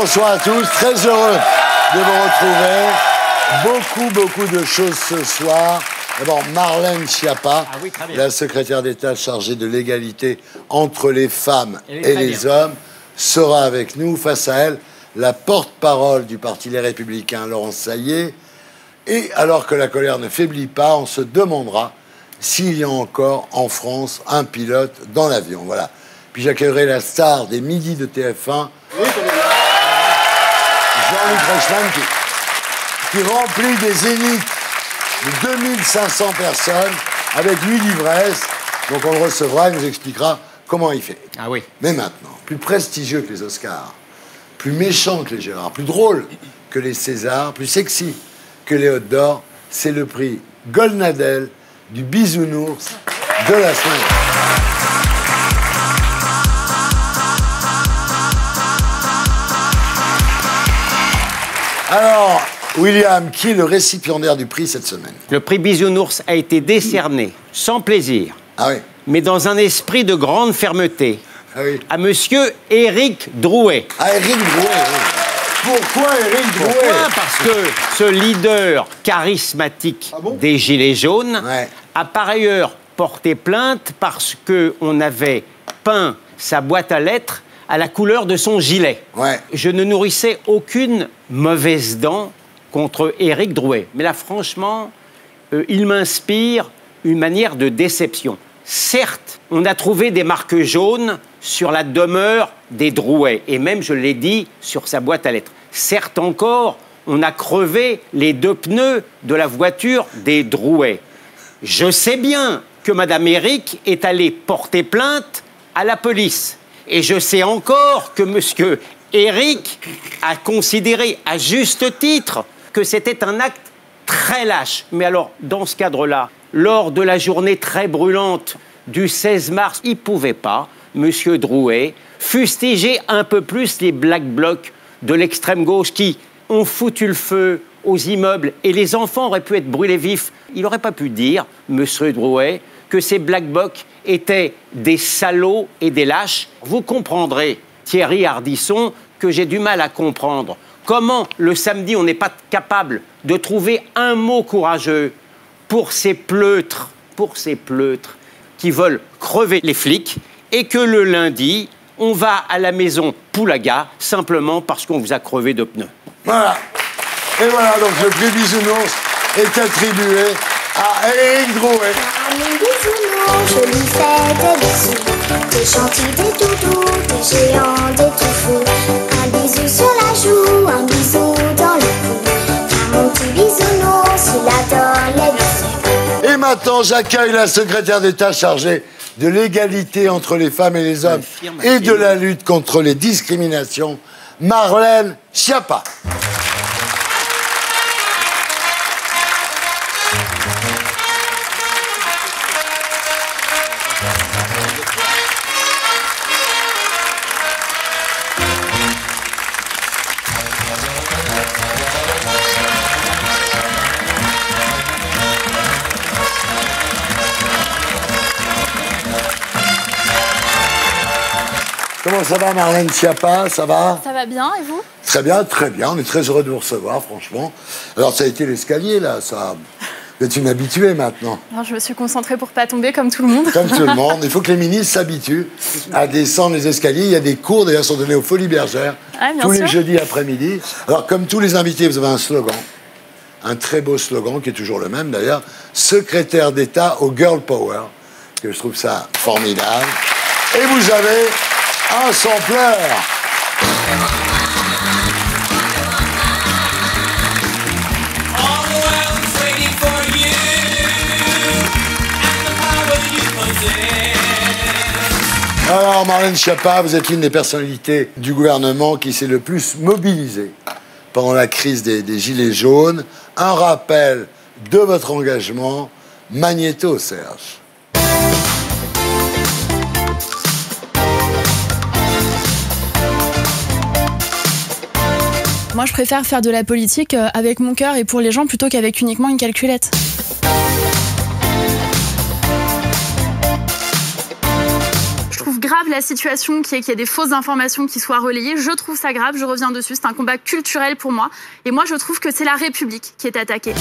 Bonsoir à tous, très heureux de vous retrouver. Beaucoup de choses ce soir. D'abord, Marlène Schiappa, la secrétaire d'État chargée de l'égalité entre les femmes et les hommes, sera avec nous. Face à elle, la porte-parole du Parti Les Républicains, Laurence Saillet. Et alors que la colère ne faiblit pas, on se demandera s'il y a encore en France un pilote dans l'avion. Voilà. Puis j'accueillerai la star des midis de TF1, Jean-Luc Reichmann, qui remplit des zéniths de 2500 personnes avec 8 livresses. Donc on le recevra, il nous expliquera comment il fait. Ah oui. Mais maintenant, plus prestigieux que les Oscars, plus méchant que les Gérard, plus drôle que les Césars, plus sexy que les Hôtes d'Or, c'est le prix Goldnadel du bisounours de la semaine. Alors, William, qui est le récipiendaire du prix cette semaine? Le prix Bisounours a été décerné, sans plaisir, mais dans un esprit de grande fermeté, à monsieur Éric Drouet. Ah, Éric Drouet, oui. Pourquoi Éric Drouet? Pourquoi? Parce que ce leader charismatique des Gilets jaunes a par ailleurs porté plainte parce qu'on avait peint sa boîte à lettres à la couleur de son gilet. Je ne nourrissais aucune mauvaise dent contre Éric Drouet. Mais là, franchement, il m'inspire une manière de déception. Certes, on a trouvé des marques jaunes sur la demeure des Drouet, et même, je l'ai dit, sur sa boîte à lettres. Certes encore, on a crevé les 2 pneus de la voiture des Drouet. Je sais bien que Madame Éric est allée porter plainte à la police. Et je sais encore que monsieur Éric a considéré, à juste titre, que c'était un acte très lâche. Mais alors, dans ce cadre-là, lors de la journée très brûlante du 16 mars, il ne pouvait pas, monsieur Drouet, fustiger un peu plus les Black Blocs de l'extrême gauche qui ont foutu le feu aux immeubles et les enfants auraient pu être brûlés vifs. Il n'aurait pas pu dire, monsieur Drouet, que ces Black Blocs étaient des salauds et des lâches. Vous comprendrez, Thierry Ardisson, que j'ai du mal à comprendre comment, le samedi, on n'est pas capable de trouver un mot courageux pour ces pleutres qui veulent crever les flics, et que le lundi, on va à la maison Poulaga simplement parce qu'on vous a crevé de pneus. Voilà. Et voilà, donc le prix Bisounours est attribué à Éric Drouet. Mes bisounours, je lui fais des bisous, des gentils, des toutous, des géants, des tout fous. Un bisou sur la joue, un bisou dans le cou. Car mon petit bisounours, il adore les bisous. Et maintenant, j'accueille la secrétaire d'État chargée de l'égalité entre les femmes et les hommes et de la lutte contre les discriminations, Marlène Schiappa. Comment ça va, Marlène Schiappa? Ça va? Ça va bien, et vous? Très bien, très bien. On est très heureux de vous recevoir, franchement. Alors, ça a été l'escalier, là, ça... Vous êtes une habituée, maintenant. Non, je me suis concentrée pour pas tomber, comme tout le monde. Comme tout le monde. Il faut que les ministres s'habituent à descendre les escaliers. Il y a des cours, d'ailleurs, sont donnés aux Folies Bergères, tous les jeudis après-midi. Alors, comme tous les invités, vous avez un slogan. Un très beau slogan, qui est toujours le même, d'ailleurs. Secrétaire d'État au Girl Power. Que je trouve ça formidable. Et vous avez... un sampleur. Alors, Marlène Schiappa, vous êtes l'une des personnalités du gouvernement qui s'est le plus mobilisée pendant la crise des Gilets jaunes. Un rappel de votre engagement, Magnéto, Serge. Moi, je préfère faire de la politique avec mon cœur et pour les gens plutôt qu'avec uniquement une calculette. Je trouve grave la situation qu'il y ait des fausses informations qui soient relayées. Je trouve ça grave, je reviens dessus. C'est un combat culturel pour moi. Et moi, je trouve que c'est la République qui est attaquée.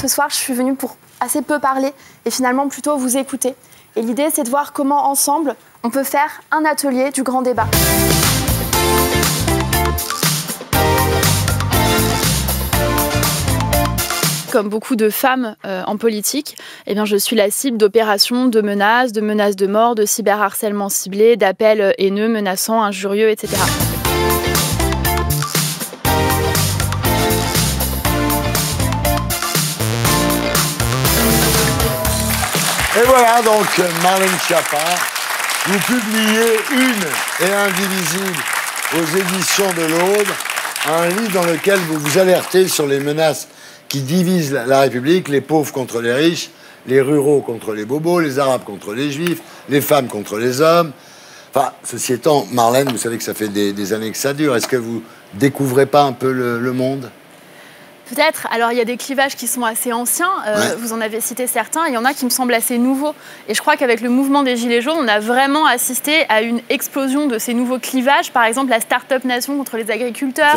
Ce soir, je suis venue pour assez peu parler et finalement plutôt vous écouter. Et l'idée, c'est de voir comment, ensemble, on peut faire un atelier du grand débat. Comme beaucoup de femmes en politique, eh bien, je suis la cible d'opérations, de menaces de mort, de cyberharcèlement ciblé, d'appels haineux, menaçants, injurieux, etc. Et voilà donc Marlène Schiappa, vous publiez Une et indivisible aux éditions de l'Aude, un livre dans lequel vous vous alertez sur les menaces qui divisent la République, les pauvres contre les riches, les ruraux contre les bobos, les arabes contre les juifs, les femmes contre les hommes. Enfin, ceci étant, Marlène, vous savez que ça fait des années que ça dure. Est-ce que vous découvrez pas un peu le monde ? Peut-être. Alors, il y a des clivages qui sont assez anciens. Vous en avez cité certains. Il y en a qui me semblent assez nouveaux. Et je crois qu'avec le mouvement des Gilets jaunes, on a vraiment assisté à une explosion de ces nouveaux clivages. Par exemple, la start-up nation contre les agriculteurs,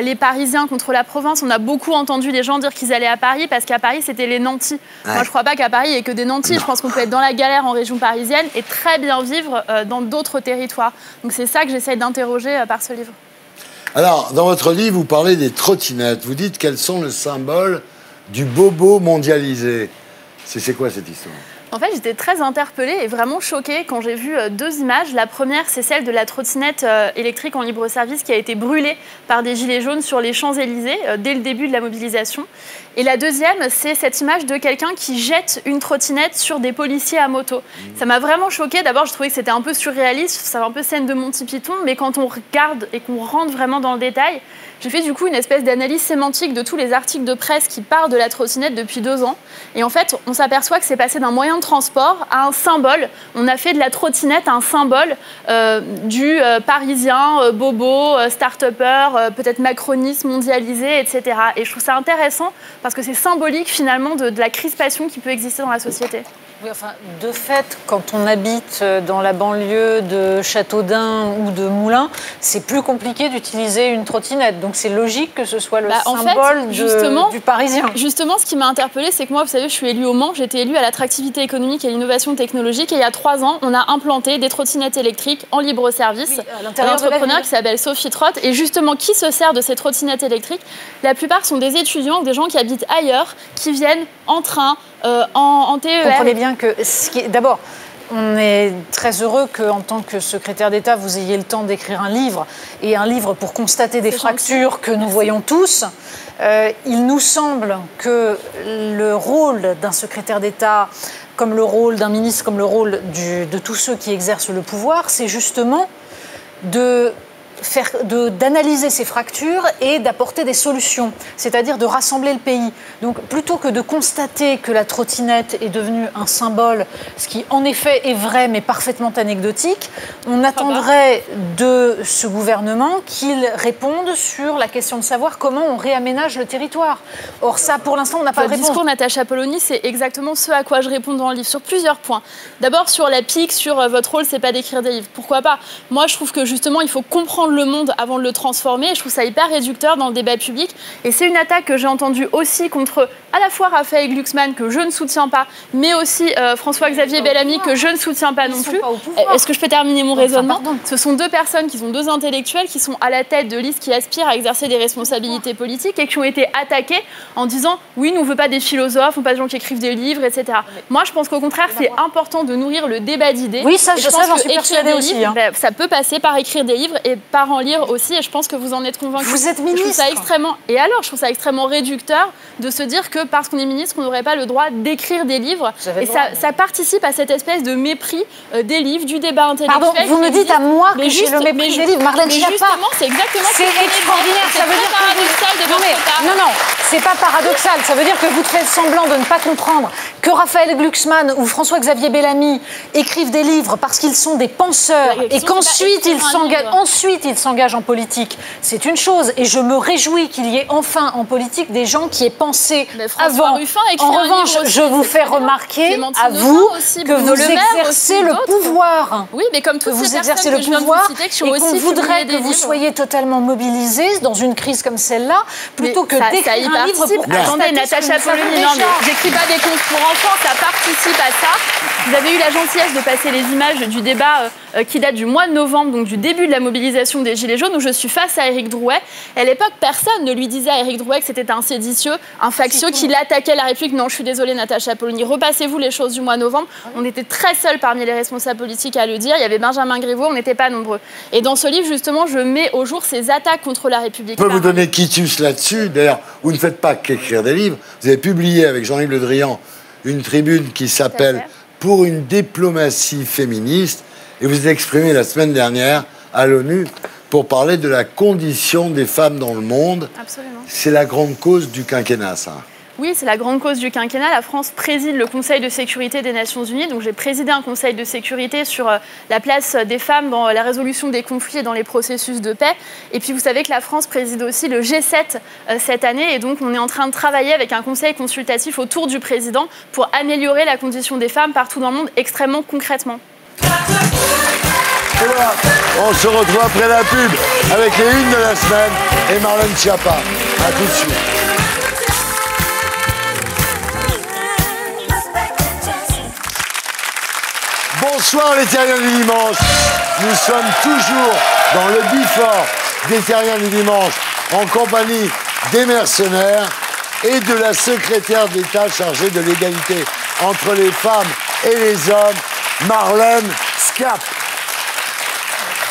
les Parisiens contre la province. On a beaucoup entendu les gens dire qu'ils allaient à Paris parce qu'à Paris, c'était les nantis. Moi, je ne crois pas qu'à Paris, il n'y ait que des nantis. Non. Je pense qu'on peut être dans la galère en région parisienne et très bien vivre dans d'autres territoires. Donc, c'est ça que j'essaie d'interroger par ce livre. Alors, dans votre livre, vous parlez des trottinettes. Vous dites qu'elles sont le symbole du bobo mondialisé. C'est quoi cette histoire ? En fait, j'étais très interpellée et vraiment choquée quand j'ai vu deux images. La première, c'est celle de la trottinette électrique en libre-service qui a été brûlée par des gilets jaunes sur les Champs-Élysées dès le début de la mobilisation. Et la deuxième, c'est cette image de quelqu'un qui jette une trottinette sur des policiers à moto. Ça m'a vraiment choquée. D'abord, je trouvais que c'était un peu surréaliste, ça fait un peu scène de Monty Python, mais quand on regarde et qu'on rentre vraiment dans le détail, j'ai fait du coup une espèce d'analyse sémantique de tous les articles de presse qui parlent de la trottinette depuis 2 ans. Et en fait, on s'aperçoit que c'est passé d'un moyen de transport à un symbole. On a fait de la trottinette un symbole du parisien, bobo, start-upper, peut-être macroniste, mondialisé, etc. Et je trouve ça intéressant parce que c'est symbolique finalement de la crispation qui peut exister dans la société. Oui, enfin, de fait, quand on habite dans la banlieue de Châteaudun ou de Moulins, c'est plus compliqué d'utiliser une trottinette. Donc c'est logique que ce soit le symbole du Parisien. Justement, ce qui m'a interpellée, c'est que moi, vous savez, je suis élue au Mans, j'ai été élue à l'attractivité économique et l'innovation technologique. Et il y a 3 ans, on a implanté des trottinettes électriques en libre service. Un entrepreneur qui s'appelle Sophie Trott. Et justement, qui se sert de ces trottinettes électriques ? La plupart sont des étudiants ou des gens qui habitent ailleurs, qui viennent en train, en TER. Vous comprenez bien que, d'abord, on est très heureux qu'en tant que secrétaire d'État, vous ayez le temps d'écrire un livre, et un livre pour constater des fractures que nous voyons tous. Il nous semble que le rôle d'un secrétaire d'État, comme le rôle d'un ministre, comme le rôle de tous ceux qui exercent le pouvoir, c'est justement d'analyser ces fractures et d'apporter des solutions, c'est-à-dire de rassembler le pays. Donc plutôt que de constater que la trottinette est devenue un symbole, ce qui en effet est vrai mais parfaitement anecdotique, on attendrait de ce gouvernement qu'il réponde sur la question de savoir comment on réaménage le territoire. Or ça, pour l'instant, on n'a pas de réponse. Le discours Natacha Polony, c'est exactement ce à quoi je réponds dans le livre, sur plusieurs points. D'abord sur la pique, sur votre rôle, c'est pas d'écrire des livres. Pourquoi pas ? Moi, je trouve que justement, il faut comprendre le monde avant de le transformer. Et je trouve ça hyper réducteur dans le débat public. Et c'est une attaque que j'ai entendue aussi contre à la fois Raphaël Glucksmann, que je ne soutiens pas, mais aussi François-Xavier Bellamy, que je ne soutiens pas non plus. Est-ce que je peux terminer mon raisonnement ? Ce sont 2 personnes qui sont 2 intellectuels qui sont à la tête de listes qui aspirent à exercer des responsabilités politiques et qui ont été attaqués en disant « oui, nous, on ne veut pas des philosophes, on ne veut pas des gens qui écrivent des livres, etc. » Moi, je pense qu'au contraire, c'est important de nourrir le débat d'idées. Oui, ça, j'en suis persuadée aussi. Ça peut passer par écrire des livres et par en lire aussi, et je pense que vous en êtes convaincus. Vous êtes ministre. Je trouve ça extrêmement réducteur de se dire que parce qu'on est ministre, on n'aurait pas le droit d'écrire des livres. Et ça participe à cette espèce de mépris des livres, du débat intellectuel. Pardon, vous me dites à moi que j'ai le mépris des livres. Marlène Schiappa. Justement, c'est exactement ce que c'est extraordinaire. Ça veut dire paradoxal de votre part. Non, c'est pas paradoxal. Ça veut dire que vous faites semblant de ne pas comprendre que Raphaël Glucksmann ou François-Xavier Bellamy écrivent des livres parce qu'ils sont des penseurs et qu'ensuite ils s'engagent en politique, c'est une chose. Et je me réjouis qu'il y ait enfin en politique des gens qui aient pensé avant. En revanche, je vous fais remarquer à vous que vous exercez le pouvoir. Oui, mais comme toutes vous ces exercez le pouvoir et qu'on voudrait que vous soyez totalement mobilisés dans une crise comme celle-là, plutôt que d'écrire un livre pour... Attendez, Natacha Polony, non mais j'écris pas des contes pour enfants, ça participe à ça. Vous avez eu la gentillesse de passer les images du débat qui date du mois de novembre, donc du début de la mobilisation des Gilets jaunes, où je suis face à Éric Drouet. À l'époque, personne ne lui disait à Éric Drouet que c'était un séditieux, un factieux, qu'il attaquait la République. Non, je suis désolée, Natacha Polony. Repassez-vous les choses du mois de novembre. On était très seuls parmi les responsables politiques à le dire. Il y avait Benjamin Griveaux, on n'était pas nombreux. Et dans ce livre, justement, je mets au jour ces attaques contre la République. Je peux vous donner quitus là-dessus. D'ailleurs, vous ne faites pas qu'écrire des livres. Vous avez publié avec Jean-Yves Le Drian une tribune qui s'appelle « Pour une diplomatie féministe ». Et vous êtes exprimé la semaine dernière à l'ONU pour parler de la condition des femmes dans le monde. Absolument. C'est la grande cause du quinquennat, ça. Oui, c'est la grande cause du quinquennat. La France préside le Conseil de sécurité des Nations Unies. Donc j'ai présidé un Conseil de sécurité sur la place des femmes dans la résolution des conflits et dans les processus de paix. Et puis vous savez que la France préside aussi le G7 cette année. Et donc on est en train de travailler avec un conseil consultatif autour du président pour améliorer la condition des femmes partout dans le monde extrêmement concrètement. Et voilà, on se retrouve après la pub avec les unes de la semaine et Marlène Schiappa. A tout de suite. Bonsoir les terriens du dimanche. Nous sommes toujours dans le bifort des terriens du dimanche en compagnie des mercenaires et de la secrétaire d'État chargée de l'égalité entre les femmes et les hommes, Marlène Schiappa.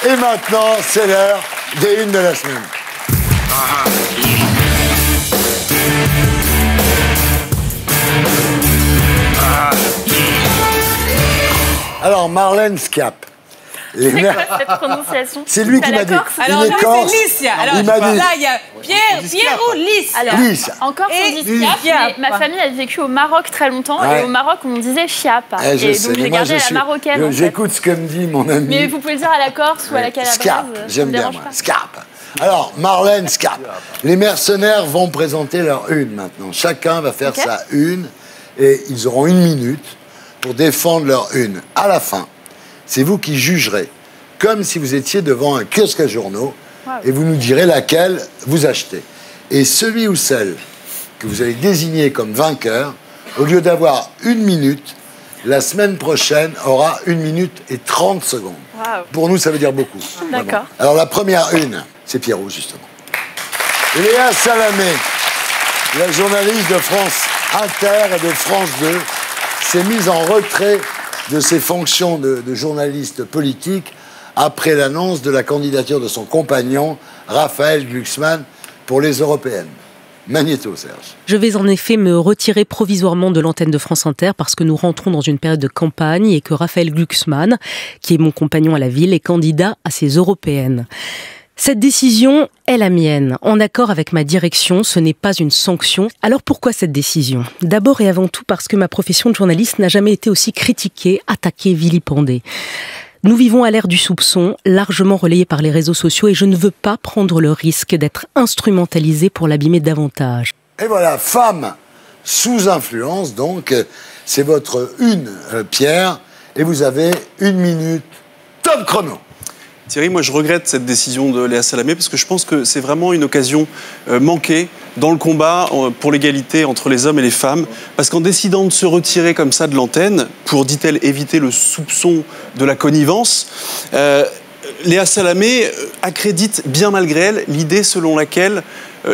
Et maintenant, c'est l'heure des unes de la semaine. Alors, Marlène Schiappa. C'est quoi cette prononciation? C'est lui qui m'a dit. Alors, là, c'est Licia. Alors, là, il y a Pierrot Lys. Alors, encore on dit Schiappa, mais ma famille a vécu au Maroc très longtemps, et au Maroc, on disait Schiappa. Et donc, j'ai gardé la marocaine. J'écoute ce que me dit mon ami. Mais vous pouvez le dire à la Corse ou à la Calabraise. Schiappa, j'aime bien, moi. Schiappa. Alors, Marlène Schiappa. Les mercenaires vont présenter leur une maintenant. Chacun va faire sa une, et ils auront 1 minute pour défendre leur une. À la fin, c'est vous qui jugerez, comme si vous étiez devant un kiosque à journaux, et vous nous direz laquelle vous achetez. Et celui ou celle que vous allez désigner comme vainqueur, au lieu d'avoir 1 minute, la semaine prochaine aura 1 minute et 30 secondes. Pour nous, ça veut dire beaucoup. D'accord. Alors, la première une, c'est Pierrot, justement. Léa Salamé, la journaliste de France Inter et de France 2, s'est mise en retrait de ses fonctions de journaliste politique après l'annonce de la candidature de son compagnon, Raphaël Glucksmann, pour les européennes. Magnéto, Serge. Je vais en effet me retirer provisoirement de l'antenne de France Inter parce que nous rentrons dans une période de campagne et que Raphaël Glucksmann, qui est mon compagnon à la ville, est candidat à ces européennes. Cette décision est la mienne. En accord avec ma direction, ce n'est pas une sanction. Alors pourquoi cette décision? D'abord et avant tout parce que ma profession de journaliste n'a jamais été aussi critiquée, attaquée, vilipendée. Nous vivons à l'ère du soupçon, largement relayé par les réseaux sociaux, et je ne veux pas prendre le risque d'être instrumentalisée pour l'abîmer davantage. Et voilà, femme sous influence, donc, c'est votre une, Pierre, et vous avez 1 minute, top chrono. Thierry, moi je regrette cette décision de Léa Salamé parce que je pense que c'est vraiment une occasion manquée dans le combat pour l'égalité entre les hommes et les femmes. Parce qu'en décidant de se retirer comme ça de l'antenne, pour, dit-elle, éviter le soupçon de la connivence, Léa Salamé accrédite bien malgré elle l'idée selon laquelle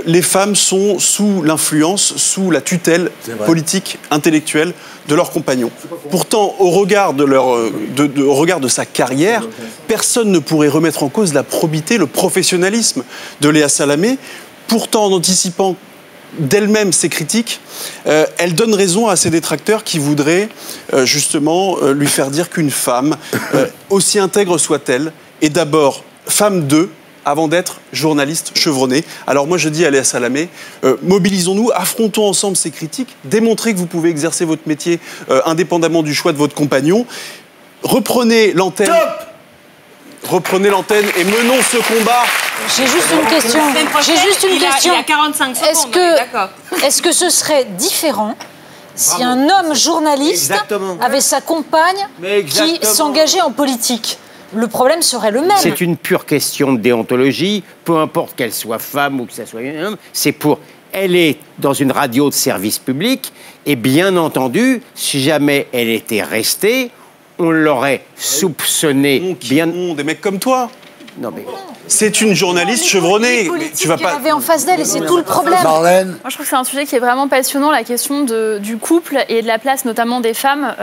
les femmes sont sous l'influence, sous la tutelle politique, intellectuelle de leurs compagnons. Pourtant, au regard de sa carrière, personne ne pourrait remettre en cause la probité, le professionnalisme de Léa Salamé. Pourtant, en anticipant d'elle-même ses critiques, elle donne raison à ses détracteurs qui voudraient justement lui faire dire qu'une femme, aussi intègre soit-elle, est d'abord femme d'eux avant d'être journaliste chevronné. Alors moi je dis à Léa Salamé, mobilisons-nous, affrontons ensemble ces critiques, démontrez que vous pouvez exercer votre métier indépendamment du choix de votre compagnon. Reprenez l'antenne. Reprenez l'antenne et menons ce combat. J'ai juste une question. Il y a 45 secondes. Est-ce que ce serait différent si un homme journaliste avait sa compagne qui s'engageait en politique? Le problème serait le même. C'est une pure question de déontologie, peu importe qu'elle soit femme ou que ça soit un homme, c'est pour... Elle est dans une radio de service public, et bien entendu, si jamais elle était restée, on l'aurait soupçonné bien... Des mecs comme toi. Non mais... C'est une journaliste chevronnée. Tu vas pas... avait en face d'elle et c'est tout le problème. Marlène. Moi, je trouve que c'est un sujet qui est vraiment passionnant, la question du couple et de la place notamment des femmes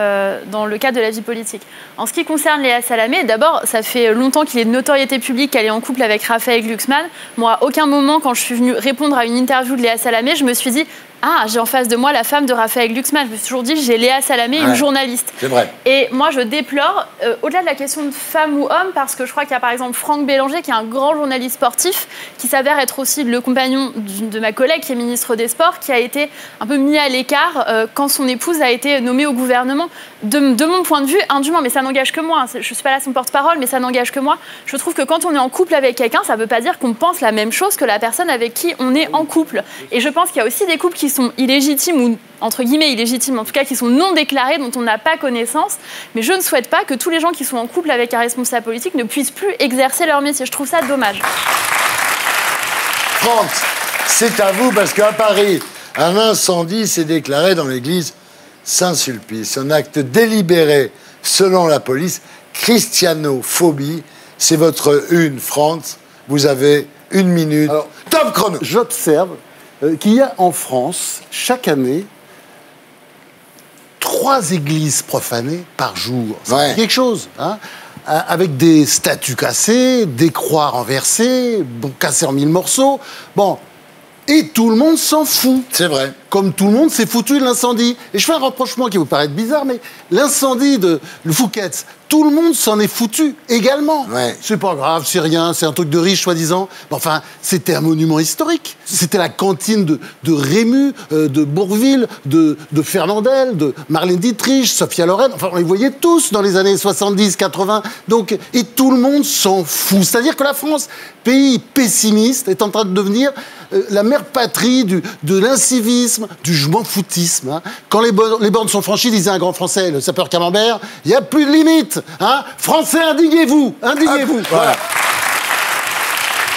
dans le cadre de la vie politique. En ce qui concerne Léa Salamé, d'abord, ça fait longtemps qu'il est de notoriété publique qu'elle est en couple avec Raphaël Glucksmann. Moi, à aucun moment, quand je suis venue répondre à une interview de Léa Salamé, je me suis dit « Ah, j'ai en face de moi la femme de Raphaël Glucksmann ». Je me suis toujours dit « J'ai Léa Salamé, une journaliste ». C'est vrai. Et moi, je déplore, au-delà de la question de femme ou homme, parce que je crois qu'il y a par exemple Franck Bélanger, qui est un grand journaliste sportif, qui s'avère être aussi le compagnon de ma collègue, qui est ministre des Sports, qui a été un peu mis à l'écart quand son épouse a été nommée au gouvernement. De mon point de vue, indûment, mais ça n'engage que moi. Je ne suis pas là son porte-parole, mais ça n'engage que moi. Je trouve que quand on est en couple avec quelqu'un, ça ne veut pas dire qu'on pense la même chose que la personne avec qui on est en couple. Et je pense qu'il y a aussi des couples qui sont illégitimes ou entre guillemets illégitimes, en tout cas qui sont non déclarés, dont on n'a pas connaissance. Mais je ne souhaite pas que tous les gens qui sont en couple avec un responsable politique ne puissent plus exercer leur métier. Je trouve ça dommage. Franck, c'est à vous, parce qu'à Paris, un incendie s'est déclaré dans l'église Saint-Sulpice. Un acte délibéré, selon la police, christianophobie. C'est votre une, Franck. Vous avez 1 minute. Alors, top chrono. J'observe qu'il y a en France, chaque année, 3 églises profanées par jour. C'est quelque chose, hein, avec des statues cassées, des croix renversées, cassées en 1000 morceaux. Bon, et tout le monde s'en fout. C'est vrai. Comme tout le monde s'est foutu de l'incendie. Et je fais un rapprochement qui vous paraît bizarre, mais l'incendie de le Fouquet's, tout le monde s'en est foutu également. Ouais. C'est pas grave, c'est rien, c'est un truc de riche, soi-disant. Mais enfin, c'était un monument historique. C'était la cantine de Rému, de Bourville, de Fernandel, de Marlène Dietrich, Sophia Loren. Enfin, on les voyait tous dans les années 70, 80. Donc, et tout le monde s'en fout. C'est-à-dire que la France, pays pessimiste, est en train de devenir la mère patrie de l'incivisme, du je m'en foutisme. Hein. Quand les bornes sont franchies, disait un grand Français, le sapeur Camembert, il n'y a plus de limite. Hein. Français, indignez-vous, indignez-vous. Voilà.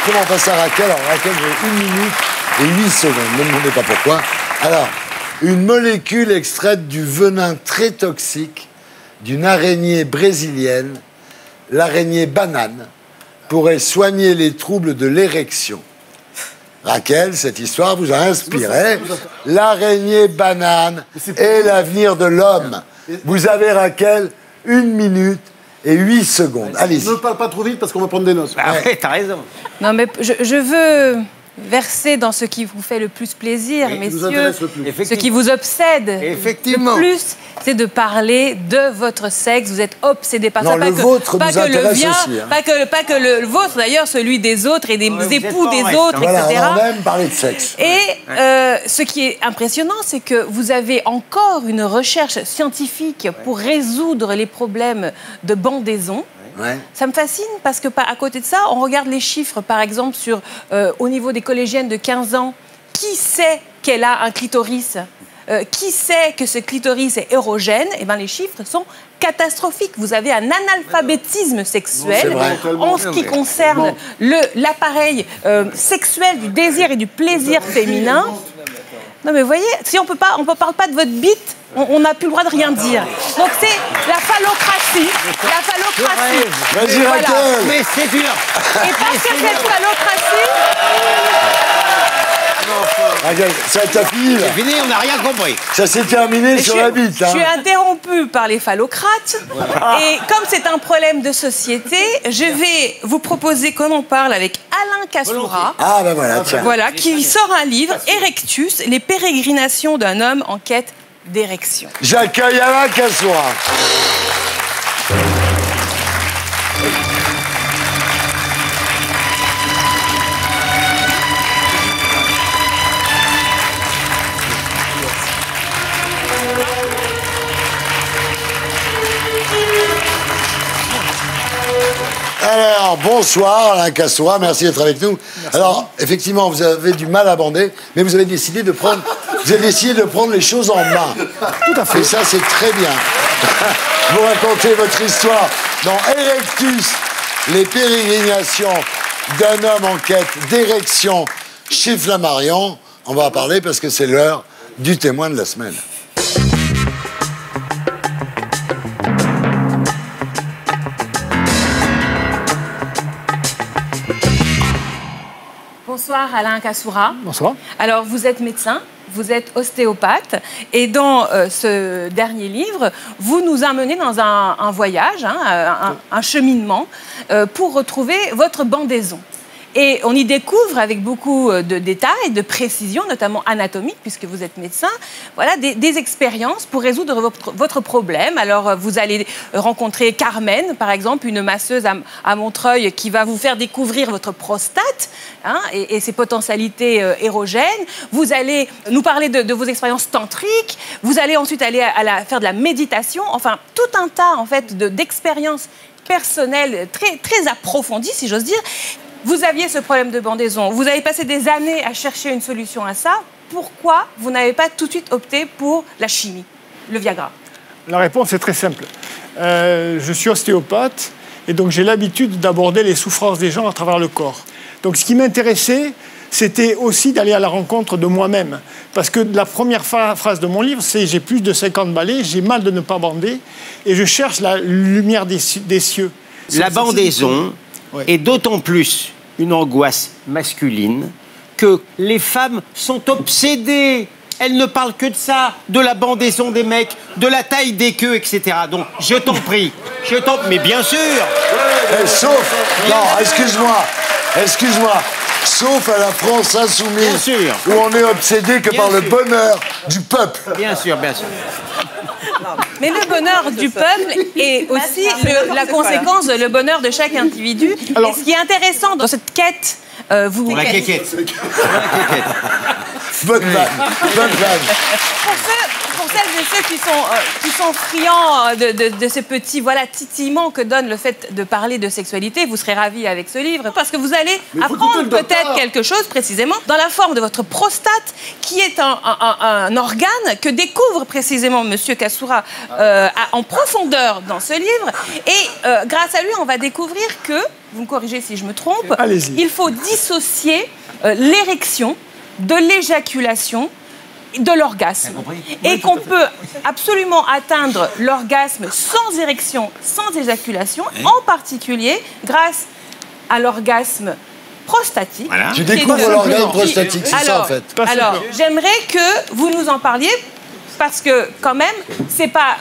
Comment on passe à Raquel? Alors, Raquel, j'ai 1 minute et 8 secondes. Ne me demandez pas pourquoi. Alors, une molécule extraite du venin très toxique d'une araignée brésilienne, l'araignée banane, pourrait soigner les troubles de l'érection. Raquel, cette histoire vous a inspiré. L'araignée banane est l'avenir de l'homme. Vous avez, Raquel, 1 minute et 8 secondes. Allez-y. Ne parle pas trop vite parce qu'on va prendre des notes. Ah ouais, t'as raison. Non, mais je veux verser dans ce qui vous fait le plus plaisir, messieurs, ce qui vous obsède le plus, c'est de parler de votre sexe. Vous êtes obsédés par ça. Non, le vôtre nous intéresse aussi. Hein. Pas que le vôtre, d'ailleurs, celui des autres et des époux des autres, voilà, etc. on va même parler de sexe. Et ce qui est impressionnant, c'est que vous avez encore une recherche scientifique pour résoudre les problèmes de bandaison. Ouais. Ça me fascine parce que, à côté de ça, on regarde les chiffres, par exemple, au niveau des collégiennes de 15 ans. Qui sait qu'elle a un clitoris? Qui sait que ce clitoris est érogène? Eh bien, les chiffres sont catastrophiques. Vous avez un analphabétisme sexuel en ce qui concerne l'appareil sexuel du désir et du plaisir féminin. Non, mais vous voyez, si on ne parle pas de votre bite, on n'a plus le droit de rien dire. Donc c'est la phallocratie. La phallocratie. Vas-y, Raquel. Mais c'est dur. Et parce que cette phallocratie... Raquel, ça t'a fini, là. C'est fini, on n'a rien compris. Ça s'est terminé sur la bite. Hein. Je suis interrompue par les phallocrates. Et comme c'est un problème de société, je vais vous proposer qu'on en parle avec Alain Kassoura. Ah, ben voilà, tiens. Voilà, qui sort un livre, Erectus, les pérégrinations d'un homme en quête d'érection. J'accueille Alain Kassoura. Alors, bonsoir Alain Kassoura, merci d'être avec nous. Merci. Alors, effectivement, vous avez du mal à bander, mais vous avez décidé de prendre, les choses en main. Tout à fait. Et ça, c'est très bien. Vous racontez votre histoire dans Erectus, les pérégrinations d'un homme en quête d'érection chez Flammarion. On va en parler parce que c'est l'heure du témoin de la semaine. Bonsoir Alain Kassoura. Bonsoir. Alors vous êtes médecin, vous êtes ostéopathe et dans ce dernier livre, vous nous amenez dans un voyage, un cheminement pour retrouver votre bandaison. Et on y découvre avec beaucoup de détails, de précisions, notamment anatomiques, puisque vous êtes médecin, voilà, des expériences pour résoudre votre problème. Alors, vous allez rencontrer Carmen, par exemple, une masseuse à Montreuil qui va vous faire découvrir votre prostate et ses potentialités érogènes. Vous allez nous parler de vos expériences tantriques. Vous allez ensuite aller faire de la méditation. Enfin, tout un tas, en fait, d'expériences personnelles très approfondies, si j'ose dire. Vous aviez ce problème de bandaison, vous avez passé des années à chercher une solution à ça. Pourquoi vous n'avez pas tout de suite opté pour la chimie, le Viagra? La réponse est très simple. Je suis ostéopathe et donc j'ai l'habitude d'aborder les souffrances des gens à travers le corps. Donc ce qui m'intéressait, c'était aussi d'aller à la rencontre de moi-même. Parce que la première phrase de mon livre, c'est « J'ai plus de 50 balais, j'ai mal de ne pas bander et je cherche la lumière des cieux ». La bandaison est d'autant plus une angoisse masculine que les femmes sont obsédées. Elles ne parlent que de ça, de la bandaison des mecs, de la taille des queues, etc. Donc, je t'en prie, mais bien sûr. Sauf, excuse-moi, sauf à la France insoumise, où on est obsédé que par le bonheur du peuple. Bien sûr. Mais le bonheur du peuple est aussi la conséquence de le bonheur de chaque individu. Alors, et ce qui est intéressant dans cette quête... Pour la quéquette. Bonne vanne. Pour celles et ceux qui sont friands de ce petit titillement que donne le fait de parler de sexualité, vous serez ravis avec ce livre, parce que vous allez apprendre peut-être quelque chose précisément dans la forme de votre prostate, qui est un organe que découvre précisément Monsieur Kassoura en profondeur dans ce livre. Et grâce à lui, on va découvrir que, vous me corrigez si je me trompe, il faut dissocier l'érection de l'éjaculation, de l'orgasme. Et qu'on peut absolument atteindre l'orgasme sans érection, sans éjaculation, en particulier grâce à l'orgasme prostatique. Voilà. Tu découvres l'orgasme prostatique, c'est ça en fait. Alors, j'aimerais que vous nous en parliez, parce que quand même, c'est pas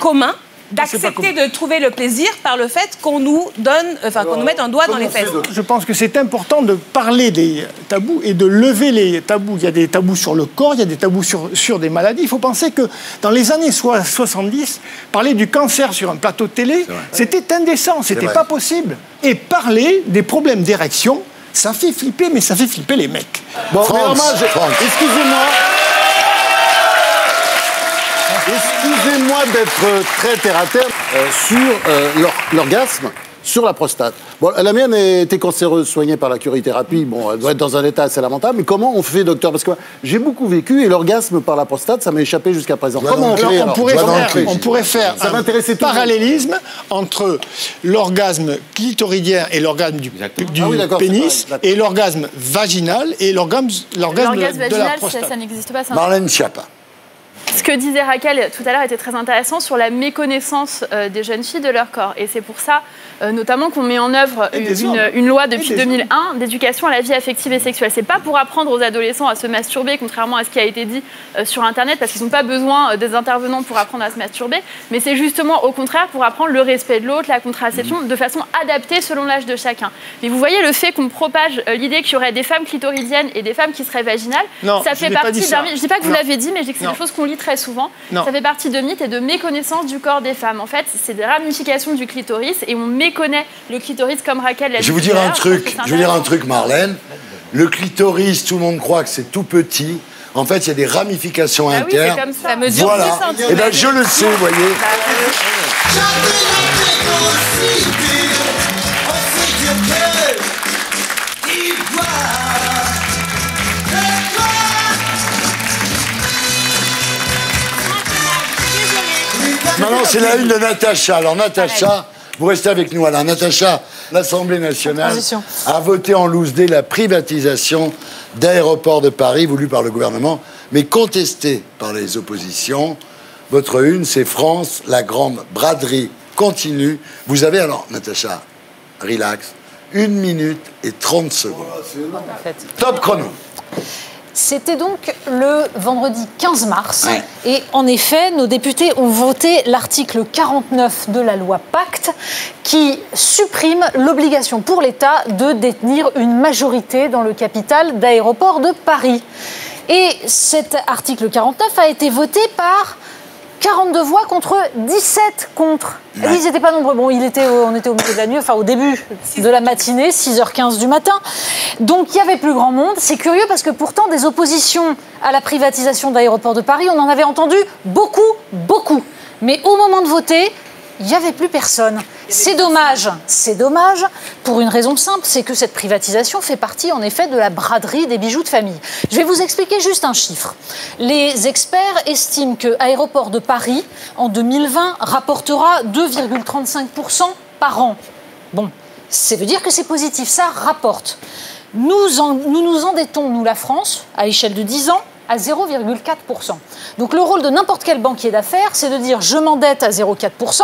commun d'accepter de trouver le plaisir par le fait qu'on nous donne, qu'on nous mette un doigt dans les fesses. Je pense que c'est important de parler des tabous et de lever les tabous. Il y a des tabous sur le corps, il y a des tabous sur des maladies. Il faut penser que dans les années 70, parler du cancer sur un plateau de télé, c'était indécent, c'était pas possible. Et parler des problèmes d'érection, ça fait flipper, mais ça fait flipper les mecs. Bon, excusez-moi. Excusez-moi d'être très terre-à-terre sur l'orgasme, sur la prostate. Bon, la mienne était cancéreuse, soignée par la curithérapie. Bon, elle doit être dans un état assez lamentable. Mais comment on fait, docteur? Parce que j'ai beaucoup vécu et l'orgasme par la prostate, ça m'a échappé jusqu'à présent. Comment on fait? On pourrait faire un parallélisme entre l'orgasme clitoridien et l'orgasme du pénis, et l'orgasme vaginal et l'orgasme de la prostate. Ça n'existe pas. Marlène Schiappa. Ce que disait Raquel tout à l'heure était très intéressant sur la méconnaissance des jeunes filles de leur corps. Et c'est pour ça, notamment, qu'on met en œuvre une loi depuis 2001 d'éducation à la vie affective et sexuelle. C'est pas pour apprendre aux adolescents à se masturber, contrairement à ce qui a été dit sur Internet, parce qu'ils n'ont pas besoin des intervenants pour apprendre à se masturber, mais c'est justement au contraire pour apprendre le respect de l'autre, la contraception, de façon adaptée selon l'âge de chacun. Mais vous voyez le fait qu'on propage l'idée qu'il y aurait des femmes clitoridiennes et des femmes qui seraient vaginales, ça fait partie d'un mythe. Je dis pas que vous l'avez dit, mais je dis que c'est des choses qu'on lit très souvent. Ça fait partie de mythes et de méconnaissance du corps des femmes. En fait, c'est des ramifications du clitoris et on méconnaît le clitoris comme Raquel l'a dit. Je vais vous dire un truc, Marlène. Le clitoris, tout le monde croit que c'est tout petit. En fait, il y a des ramifications internes. Oui, c'est comme ça. Ça mesure voilà. 10 cm. Et bien, je le sais, vous voyez. c'est la une de Natacha. Alors, Natacha, vous restez avec nous. Alors, Natacha, l'Assemblée nationale a voté en loose day la privatisation d'aéroports de Paris, voulue par le gouvernement, mais contestée par les oppositions. Votre une, c'est France, la grande braderie continue. Vous avez alors, Natacha, relax, 1 minute et 30 secondes. Top chrono. C'était donc le vendredi 15 mars. Ouais. Et en effet, nos députés ont voté l'article 49 de la loi Pacte qui supprime l'obligation pour l'État de détenir une majorité dans le capital d'Aéroports de Paris. Et cet article 49 a été voté par 42 voix contre 17 contre. Ouais. Ils n'étaient pas nombreux. Bon, on était au milieu de la nuit, enfin au début de la matinée, 6h15 du matin. Donc il y avait plus grand monde. C'est curieux parce que pourtant, des oppositions à la privatisation d'Aéroports de Paris, on en avait entendu beaucoup, beaucoup. Mais au moment de voter, il n'y avait plus personne. C'est dommage. C'est dommage pour une raison simple, c'est que cette privatisation fait partie en effet de la braderie des bijoux de famille. Je vais vous expliquer juste un chiffre. Les experts estiment que Aéroports de Paris, en 2020, rapportera 2,35% par an. Bon, ça veut dire que c'est positif, ça rapporte. Nous nous endettons, nous la France, à l'échelle de 10 ans, à 0,4%. Donc le rôle de n'importe quel banquier d'affaires, c'est de dire je m'endette à 0,4%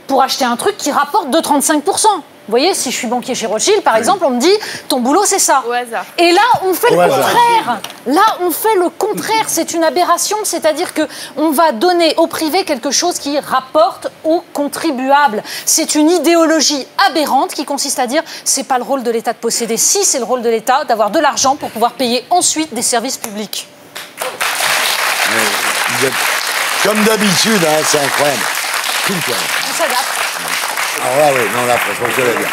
pour acheter un truc qui rapporte 2,35%. Vous voyez, si je suis banquier chez Rothschild, par exemple, on me dit ton boulot c'est ça. Au hasard. Et là, on fait le contraire. Là, on fait le contraire. C'est une aberration, c'est-à-dire que on va donner au privé quelque chose qui rapporte aux contribuables. C'est une idéologie aberrante qui consiste à dire c'est pas le rôle de l'État de posséder. Si, c'est le rôle de l'État d'avoir de l'argent pour pouvoir payer ensuite des services publics. Comme d'habitude, hein, c'est incroyable. On s'adapte. Alors là, oui, non, là, franchement, je vais bien.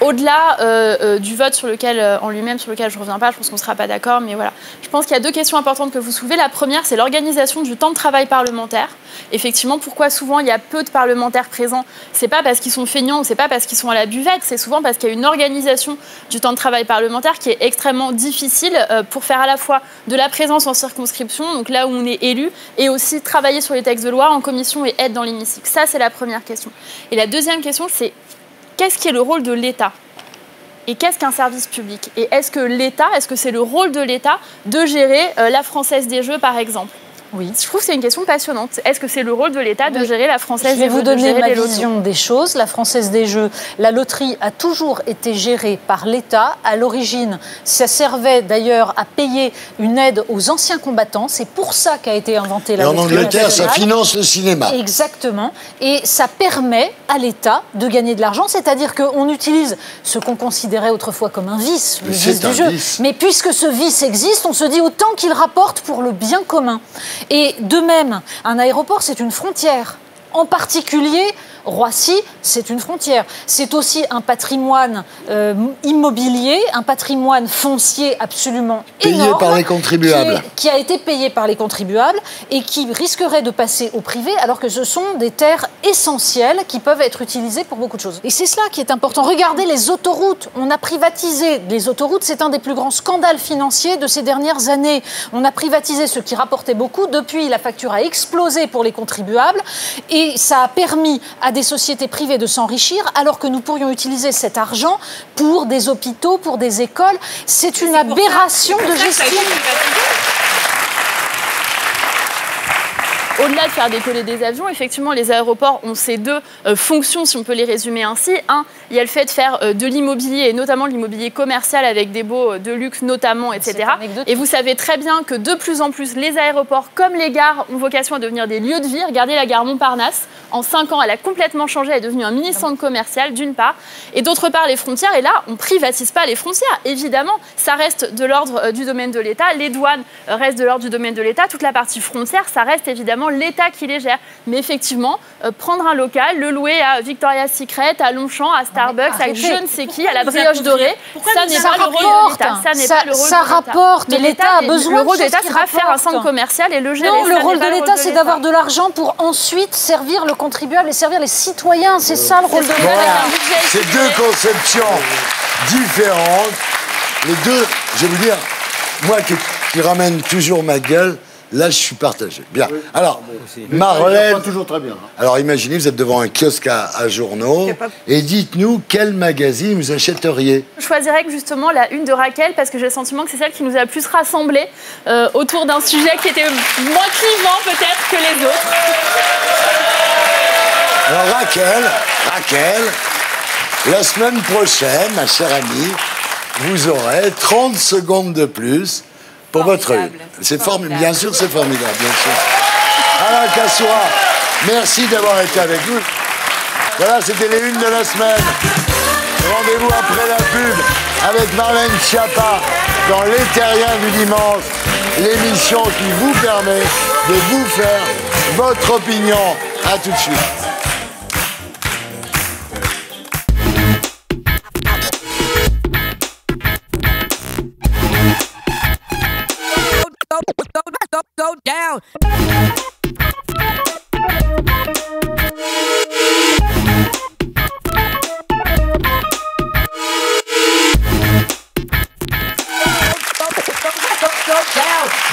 Au-delà du vote sur lequel, en lui-même, sur lequel je ne reviens pas, je pense qu'on ne sera pas d'accord, mais voilà. Je pense qu'il y a deux questions importantes que vous soulevez. La première, c'est l'organisation du temps de travail parlementaire. Effectivement, pourquoi souvent il y a peu de parlementaires présents? C'est pas parce qu'ils sont feignants ou c'est pas parce qu'ils sont à la buvette, c'est souvent parce qu'il y a une organisation du temps de travail parlementaire qui est extrêmement difficile pour faire à la fois de la présence en circonscription, donc là où on est élu, et aussi travailler sur les textes de loi en commission et être dans l'hémicycle. Ça, c'est la première question. Et la deuxième question, c'est qu'est-ce qui est le rôle de l'État? Et qu'est-ce qu'un service public? Et est-ce que l'État, est-ce que c'est le rôle de l'État de gérer la Française des Jeux, par exemple? Oui. Je trouve que c'est une question passionnante. Est-ce que c'est le rôle de l'État de gérer la Française des Jeux? Je vais vous donner ma vision des choses. La Française des Jeux, la loterie a toujours été gérée par l'État. À l'origine, ça servait d'ailleurs à payer une aide aux anciens combattants. C'est pour ça qu'a été inventée la loterie. En Angleterre, ça finance le cinéma. Exactement. Et ça permet à l'État de gagner de l'argent. C'est-à-dire qu'on utilise ce qu'on considérait autrefois comme un vice, le vice du jeu. Mais puisque ce vice existe, on se dit autant qu'il rapporte pour le bien commun. Et de même, un aéroport, c'est une frontière. En particulier, Roissy, c'est une frontière. C'est aussi un patrimoine immobilier, un patrimoine foncier absolument énorme. Payé par les contribuables. Qui a été payé par les contribuables et qui risquerait de passer au privé alors que ce sont des terres essentielles qui peuvent être utilisées pour beaucoup de choses. Et c'est cela qui est important. Regardez les autoroutes. On a privatisé les autoroutes. C'est un des plus grands scandales financiers de ces dernières années. On a privatisé ce qui rapportait beaucoup. Depuis, la facture a explosé pour les contribuables et ça a permis à des sociétés privées de s'enrichir alors que nous pourrions utiliser cet argent pour des hôpitaux, pour des écoles. C'est une aberration de gestion. Au-delà de faire décoller des avions, effectivement, les aéroports ont ces deux fonctions, si on peut les résumer ainsi. Un, il y a le fait de faire de l'immobilier, et notamment l'immobilier commercial avec des baux de luxe notamment, etc. Et vous savez très bien que de plus en plus, les aéroports, comme les gares, ont vocation à devenir des lieux de vie. Regardez la gare Montparnasse. En 5 ans, elle a complètement changé. Elle est devenue un mini-centre commercial, d'une part. Et d'autre part, les frontières. Et là, on ne privatise pas les frontières. Évidemment, ça reste de l'ordre du domaine de l'État. Les douanes restent de l'ordre du domaine de l'État. Toute la partie frontière, ça reste évidemment l'État qui les gère. Mais effectivement, prendre un local, le louer à Victoria's Secret, à Longchamp, à Starbucks, à je ne sais qui, à la brioche dorée, ça n'est pas le rôle de l'État. Ça n'est pas le rôle de l'État. Ça rapporte. L'État a besoin de choses qui rapportent. Le rôle de l'État, c'est pas faire un centre commercial et le gérer. Non, le rôle de l'État, c'est d'avoir de l'argent pour ensuite servir le contribuable et servir les citoyens. C'est ça le rôle de l'État. Voilà. C'est deux conceptions différentes. Les deux, je vais vous dire, moi qui ramène toujours ma gueule, Là, je suis partagé. Bien. Alors, Marlène... Pas toujours très bien. Alors, imaginez, vous êtes devant un kiosque à journaux et dites-nous quel magazine vous achèteriez. Je choisirais justement la une de Raquel parce que j'ai le sentiment que c'est celle qui nous a le plus rassemblés autour d'un sujet qui était moins clivant peut-être que les autres. Alors, Raquel, la semaine prochaine, ma chère amie, vous aurez 30 secondes de plus pour votre une. C'est formidable. Bien sûr, c'est formidable, bien sûr. Alain Kassoura, merci d'avoir été avec nous. Voilà, c'était les unes de la semaine. Rendez-vous après la pub avec Marlène Schiappa dans Les Terriens du dimanche, l'émission qui vous permet de vous faire votre opinion. À tout de suite. Go down.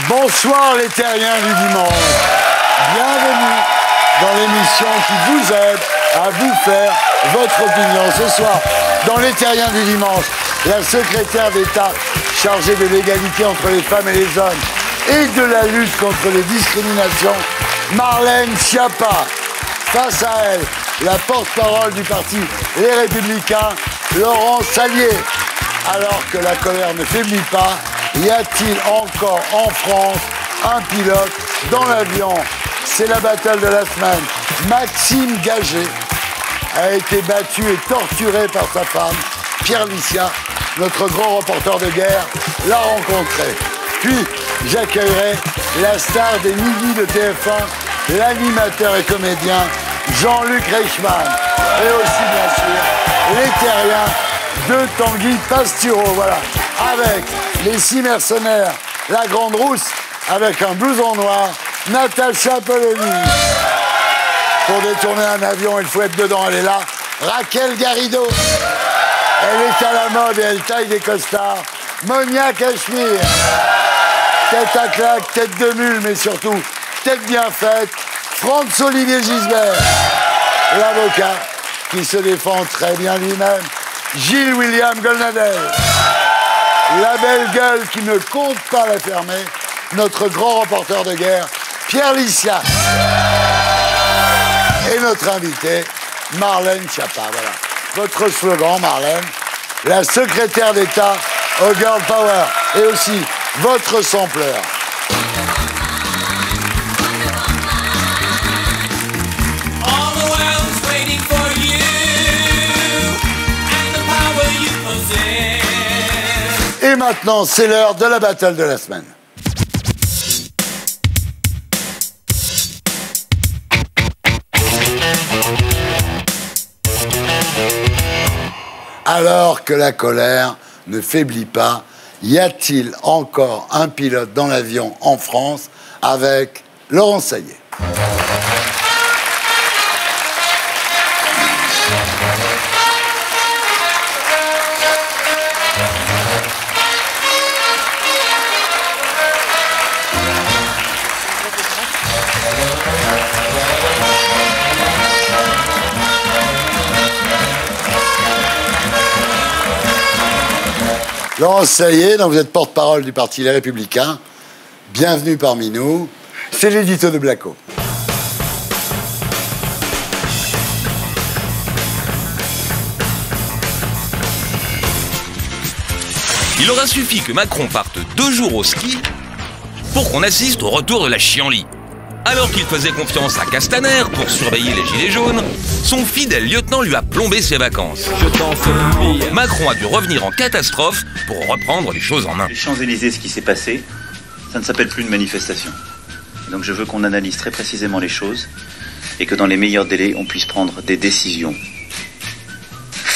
Bonsoir les terriens du dimanche. Bienvenue dans l'émission qui vous aide à vous faire votre opinion. Ce soir, dans les terriens du dimanche, la secrétaire d'État chargée de l'égalité entre les femmes et les hommes et de la lutte contre les discriminations, Marlène Schiappa. Face à elle, la porte-parole du parti Les Républicains, Laurent Sallier. Alors que la colère ne faiblit pas, y a-t-il encore en France un pilote dans l'avion? C'est la bataille de la semaine. Maxime Gagé a été battu et torturé par sa femme, Pierre Licia, notre grand reporter de guerre, l'a rencontré. Puis, j'accueillerai la star des midis de TF1, l'animateur et comédien Jean-Luc Reichmann. Et aussi, bien sûr, les terriens de Tanguy Pastureau. Voilà, avec les 6 mercenaires, la grande rousse, avec un blouson noir, Natacha Polony. Pour détourner un avion, il faut être dedans, elle est là. Raquel Garrido. Elle est à la mode et elle taille des costards. Monia Cachemire. Tête à claque, tête de mule, mais surtout, tête bien faite. François-Olivier Gisbert. L'avocat qui se défend très bien lui-même. Gilles William Golnadel. La belle gueule qui ne compte pas la fermer. Notre grand reporter de guerre, Pierre Licia. Et notre invité, Marlène Schiappa. Voilà. Votre slogan, Marlène, la secrétaire d'État au Girl Power. Et aussi votre sampleur. Et maintenant, c'est l'heure de la battle de la semaine. Alors que la colère ne faiblit pas, y a-t-il encore un pilote dans l'avion en France avec Laurent Sallier? Laurent Sallier, donc vous êtes porte-parole du parti Les Républicains. Bienvenue parmi nous. C'est l'édito de Blacko. Il aura suffi que Macron parte 2 jours au ski pour qu'on assiste au retour de la chienlit. Alors qu'il faisait confiance à Castaner pour surveiller les gilets jaunes, son fidèle lieutenant lui a plombé ses vacances. Macron a dû revenir en catastrophe pour reprendre les choses en main. Les Champs-Élysées, ce qui s'est passé, ça ne s'appelle plus une manifestation. Donc je veux qu'on analyse très précisément les choses et que dans les meilleurs délais, on puisse prendre des décisions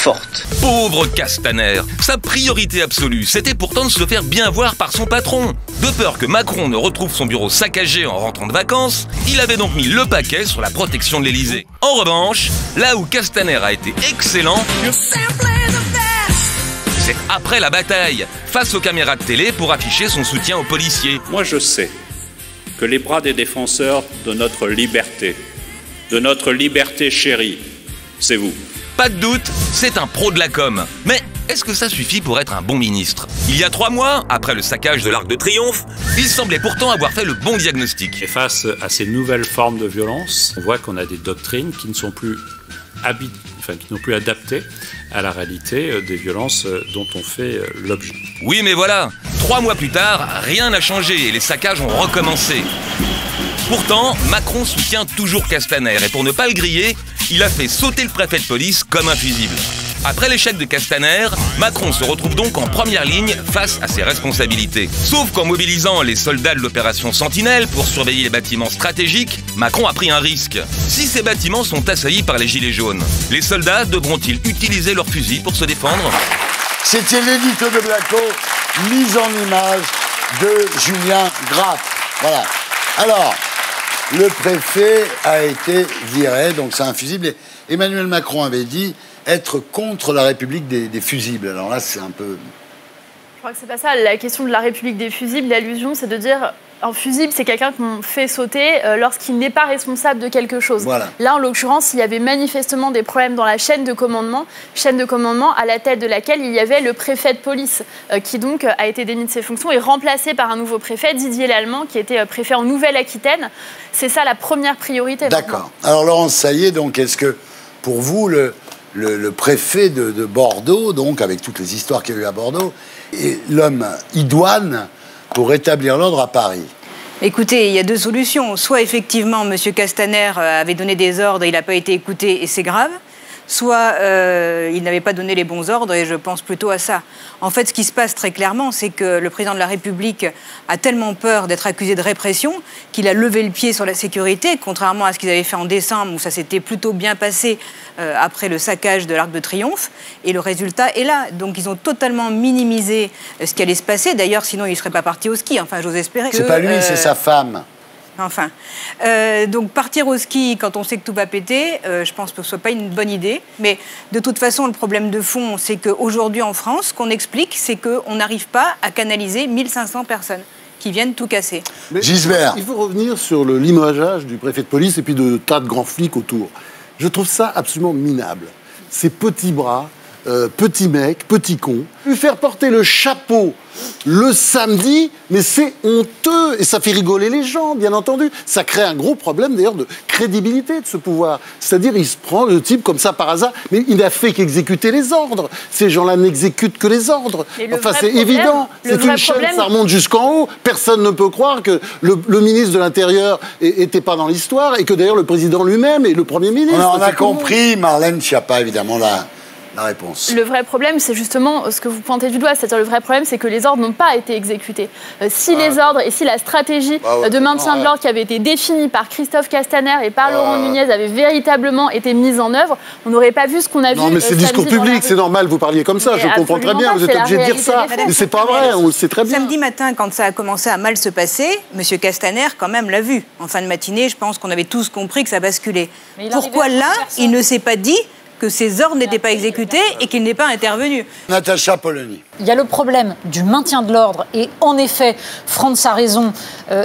forte. Pauvre Castaner, sa priorité absolue, c'était pourtant de se faire bien voir par son patron. De peur que Macron ne retrouve son bureau saccagé en rentrant de vacances, il avait donc mis le paquet sur la protection de l'Élysée. En revanche, là où Castaner a été excellent, c'est après la bataille, face aux caméras de télé pour afficher son soutien aux policiers. Moi je sais que les bras des défenseurs de notre liberté chérie, c'est vous. Pas de doute, c'est un pro de la com. Mais est-ce que ça suffit pour être un bon ministre? Il y a 3 mois, après le saccage de l'Arc de Triomphe, il semblait pourtant avoir fait le bon diagnostic. Et face à ces nouvelles formes de violence, on voit qu'on a des doctrines qui ne sont plus adaptées à la réalité des violences dont on fait l'objet. Oui, mais voilà, 3 mois plus tard, rien n'a changé et les saccages ont recommencé. Pourtant, Macron soutient toujours Castaner et pour ne pas le griller, il a fait sauter le préfet de police comme un fusible. Après l'échec de Castaner, Macron se retrouve donc en première ligne face à ses responsabilités. Sauf qu'en mobilisant les soldats de l'opération Sentinelle pour surveiller les bâtiments stratégiques, Macron a pris un risque. Si ces bâtiments sont assaillis par les gilets jaunes, les soldats devront-ils utiliser leurs fusils pour se défendre? C'était l'édito de Blacko, mise en image de Julien Graff. Voilà. Alors, le préfet a été viré, donc c'est un fusible. Et Emmanuel Macron avait dit être contre la République des fusibles. Alors là, c'est un peu... Je crois que c'est pas ça. La question de la République des fusibles, l'allusion, c'est de dire un fusible, c'est quelqu'un qu'on fait sauter lorsqu'il n'est pas responsable de quelque chose. Voilà. Là, en l'occurrence, il y avait manifestement des problèmes dans la chaîne de commandement à la tête de laquelle il y avait le préfet de police, qui donc a été démis de ses fonctions et remplacé par un nouveau préfet, Didier Lallemand, qui était préfet en Nouvelle-Aquitaine. C'est ça la première priorité. D'accord. Alors Laurence Saillé, donc, est-ce que pour vous, le préfet de Bordeaux, donc avec toutes les histoires qu'il y a eu à Bordeaux, est l'homme idoine pour rétablir l'ordre à Paris? Écoutez, il y a 2 solutions. Soit effectivement, M. Castaner avait donné des ordres, il n'a pas été écouté et c'est grave. Soit il n'avait pas donné les bons ordres et je pense plutôt à ça. En fait, ce qui se passe très clairement, c'est que le président de la République a tellement peur d'être accusé de répression qu'il a levé le pied sur la sécurité, contrairement à ce qu'ils avaient fait en décembre où ça s'était plutôt bien passé après le saccage de l'Arc de Triomphe. Et le résultat est là. Donc ils ont totalement minimisé ce qui allait se passer. D'ailleurs, sinon il ne serait pas parti au ski. Enfin, j'ose espérer que... C'est pas lui, c'est sa femme. Enfin, donc partir au ski quand on sait que tout va péter, je pense que ce ne soit pas une bonne idée. Mais de toute façon, le problème de fond, c'est qu'aujourd'hui en France, ce qu'on explique, c'est qu'on n'arrive pas à canaliser 1500 personnes qui viennent tout casser. Gisbert. Il faut revenir sur le limogeage du préfet de police et puis de tas de grands flics autour. Je trouve ça absolument minable. Ces petits bras, petits mecs, petits cons, lui faire porter le chapeau le samedi, mais c'est honteux et ça fait rigoler les gens, bien entendu. Ça crée un gros problème d'ailleurs de crédibilité de ce pouvoir. C'est-à-dire, il se prend le type comme ça par hasard, mais il n'a fait qu'exécuter les ordres. Ces gens-là n'exécutent que les ordres. Enfin, c'est évident. C'est une chaîne, ça remonte jusqu'en haut. Personne ne peut croire que le ministre de l'Intérieur n'était pas dans l'histoire et que d'ailleurs le président lui-même et le Premier ministre... On a compris, Marlène Schiappa, évidemment, la réponse. Le vrai problème, c'est justement ce que vous pointez du doigt, c'est-à-dire le vrai problème, c'est que les ordres n'ont pas été exécutés. Si les ordres et si la stratégie de maintien de l'ordre qui avait été définie par Christophe Castaner et par Laurent Nunez avait véritablement été mise en œuvre, on n'aurait pas vu ce qu'on a vu. Non, mais c'est discours public, c'est normal, vous parliez comme ça, je comprends très bien, vous êtes obligé de dire ça, mais c'est pas vrai, on le sait très bien. Samedi matin, quand ça a commencé à mal se passer, M. Castaner, quand même, l'a vu. En fin de matinée, je pense qu'on avait tous compris que ça basculait. Pourquoi là, il ne s'est pas dit que ces ordres n'étaient pas exécutés et qu'il n'est pas intervenu. Natacha Polony. Il y a le problème du maintien de l'ordre et en effet, Frantz a raison,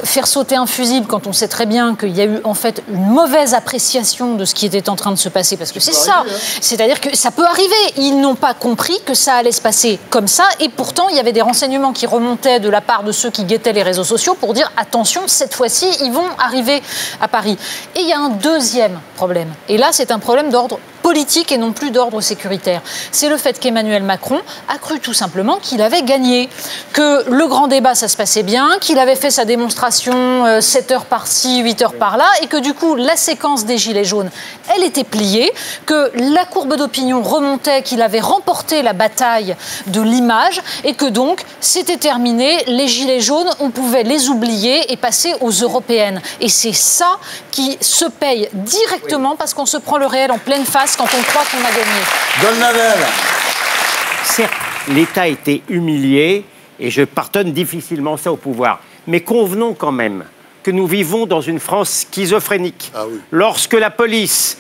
faire sauter un fusible quand on sait très bien qu'il y a eu en fait une mauvaise appréciation de ce qui était en train de se passer, parce que c'est ça, c'est-à-dire que ça peut arriver. Ils n'ont pas compris que ça allait se passer comme ça et pourtant il y avait des renseignements qui remontaient de la part de ceux qui guettaient les réseaux sociaux pour dire attention, cette fois-ci, ils vont arriver à Paris. Et il y a un deuxième problème, et là c'est un problème d'ordre politique et non plus d'ordre sécuritaire. C'est le fait qu'Emmanuel Macron a cru tout simplement qu'il avait gagné, que le grand débat, ça se passait bien, qu'il avait fait sa démonstration 7 heures par-ci, 8 heures par-là, et que du coup, la séquence des Gilets jaunes, elle était pliée, que la courbe d'opinion remontait, qu'il avait remporté la bataille de l'image, et que donc, c'était terminé, les Gilets jaunes, on pouvait les oublier et passer aux européennes. Et c'est ça qui se paye directement parce qu'on se prend le réel en pleine face quand on croit qu'on a gagné. Golnadel. Certes, l'État a été humilié et je pardonne difficilement ça au pouvoir. Mais convenons quand même que nous vivons dans une France schizophrénique. Ah oui. Lorsque la police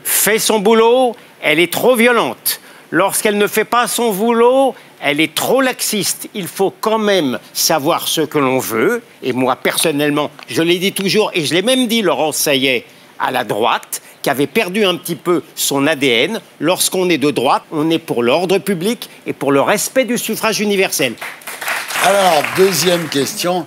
fait son boulot, elle est trop violente. lorsqu'elle ne fait pas son boulot, elle est trop laxiste. Il faut quand même savoir ce que l'on veut. Et moi, personnellement, je l'ai dit toujours, et je l'ai même dit, Laurence Saillet, à la droite, qui avait perdu un petit peu son ADN. Lorsqu'on est de droite, on est pour l'ordre public et pour le respect du suffrage universel. Alors, deuxième question.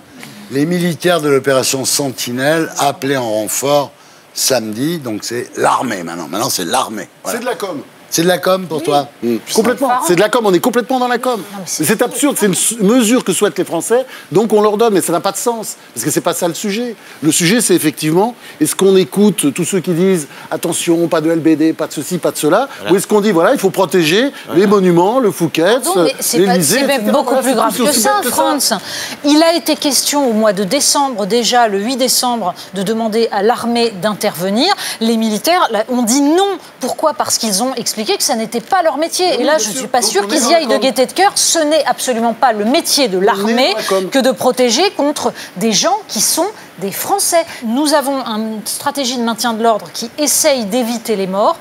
Les militaires de l'opération Sentinelle appelés en renfort samedi, donc c'est l'armée maintenant. Maintenant, c'est l'armée. Voilà. C'est de la com. C'est de la com pour toi? Complètement. C'est de la com, on est complètement dans la com. C'est absurde, c'est une mesure que souhaitent les Français, donc on leur donne, mais ça n'a pas de sens, parce que c'est pas ça le sujet. Le sujet, c'est effectivement, est-ce qu'on écoute tous ceux qui disent attention, pas de LBD, pas de ceci, pas de cela, ou est-ce qu'on dit voilà, il faut protéger les monuments, le Fouquet, l'Élysée, c'est même beaucoup plus grave que ça, France. Il a été question au mois de décembre, déjà le 8 décembre, de demander à l'armée d'intervenir. Les militaires ont dit non. Pourquoi? Parce qu'ils ont expliqué que ça n'était pas leur métier. Et là, je ne suis pas sûre qu'ils y aillent de gaieté de cœur. Ce n'est absolument pas le métier de l'armée que de protéger contre des gens qui sont des Français. Nous avons une stratégie de maintien de l'ordre qui essaye d'éviter les morts.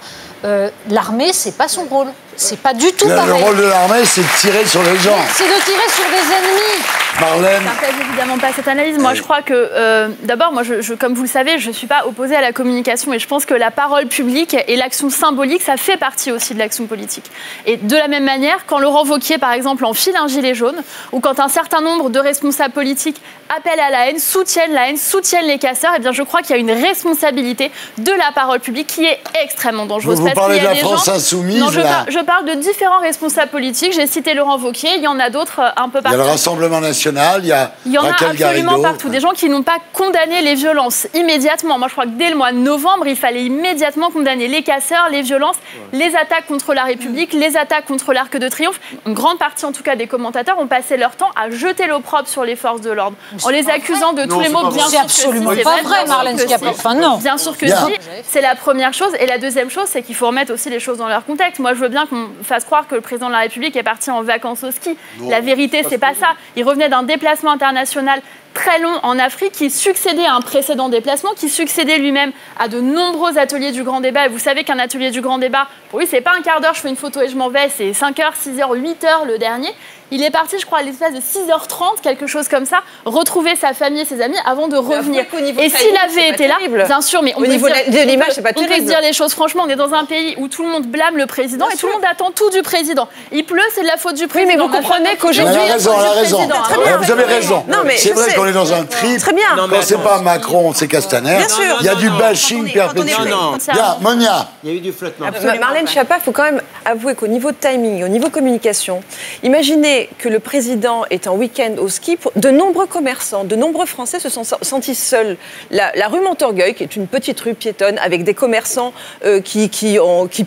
L'armée, c'est pas son rôle. C'est pas du tout pareil. Le rôle de l'armée, c'est de tirer sur les gens. C'est de tirer sur des ennemis. Marlène. Je ne partage évidemment pas cette analyse. Moi, je crois que, d'abord, moi, comme vous le savez, je ne suis pas opposée à la communication. Et je pense que la parole publique et l'action symbolique, ça fait partie aussi de l'action politique. Et de la même manière, quand Laurent Wauquiez, par exemple, enfile un gilet jaune, ou quand un certain nombre de responsables politiques appellent à la haine, soutiennent les casseurs, eh bien, je crois qu'il y a une responsabilité de la parole publique qui est extrêmement dangereuse. Vous parlez de la France insoumise, non, là. Je parle de différents responsables politiques. J'ai cité Laurent Wauquiez, il y en a d'autres un peu partout. Il y a le Rassemblement national, il y a Il y en a Raquel absolument Garrido. partout. Des gens qui n'ont pas condamné les violences immédiatement. Moi, je crois que dès le mois de novembre, il fallait immédiatement condamner les casseurs, les violences, les attaques contre la République, les attaques contre l'Arc de Triomphe. Une grande partie, en tout cas, des commentateurs ont passé leur temps à jeter l'opprobre sur les forces de l'ordre, en les accusant de tous les maux. Bien sûr, c'est absolument pas vrai, Marlène Schiappa. Enfin, non. Bien sûr que si. C'est la première chose. Et la deuxième chose, c'est qu'il faut remettre aussi les choses dans leur contexte. Moi, je veux bien qu'on fasse croire que le président de la République est parti en vacances au ski. La vérité, c'est pas ça. Il revenait d'un déplacement international très long en Afrique, qui succédait à un précédent déplacement, qui succédait lui-même à de nombreux ateliers du Grand Débat. Et vous savez qu'un atelier du Grand Débat, pour lui, c'est pas un quart d'heure, je fais une photo et je m'en vais, c'est 5 heures, 6 heures, 8 heures le dernier. Il est parti, je crois, à l'espace de 6h30, quelque chose comme ça, retrouver sa famille et ses amis avant de revenir. Et s'il avait été là, bien sûr, mais on peut dire les choses franchement, on est dans un pays où tout le monde blâme le président et tout le monde attend tout du président. Il pleut, c'est de la faute du président. Oui, mais vous comprenez qu'aujourd'hui... Elle a raison. Vous avez raison. C'est vrai qu'on est dans un trip. Très bien. Quand c'est pas Macron, c'est Castaner. Il y a du bashing perpétuel. Bien, Monia. Il y a eu du flottement. Marlène Schiappa, il faut quand même avouer qu'au niveau de timing, au niveau communication, imaginez que le président est en week-end au ski. De nombreux commerçants, de nombreux Français se sont sentis seuls. La rue Montorgueil, qui est une petite rue piétonne avec des commerçants qui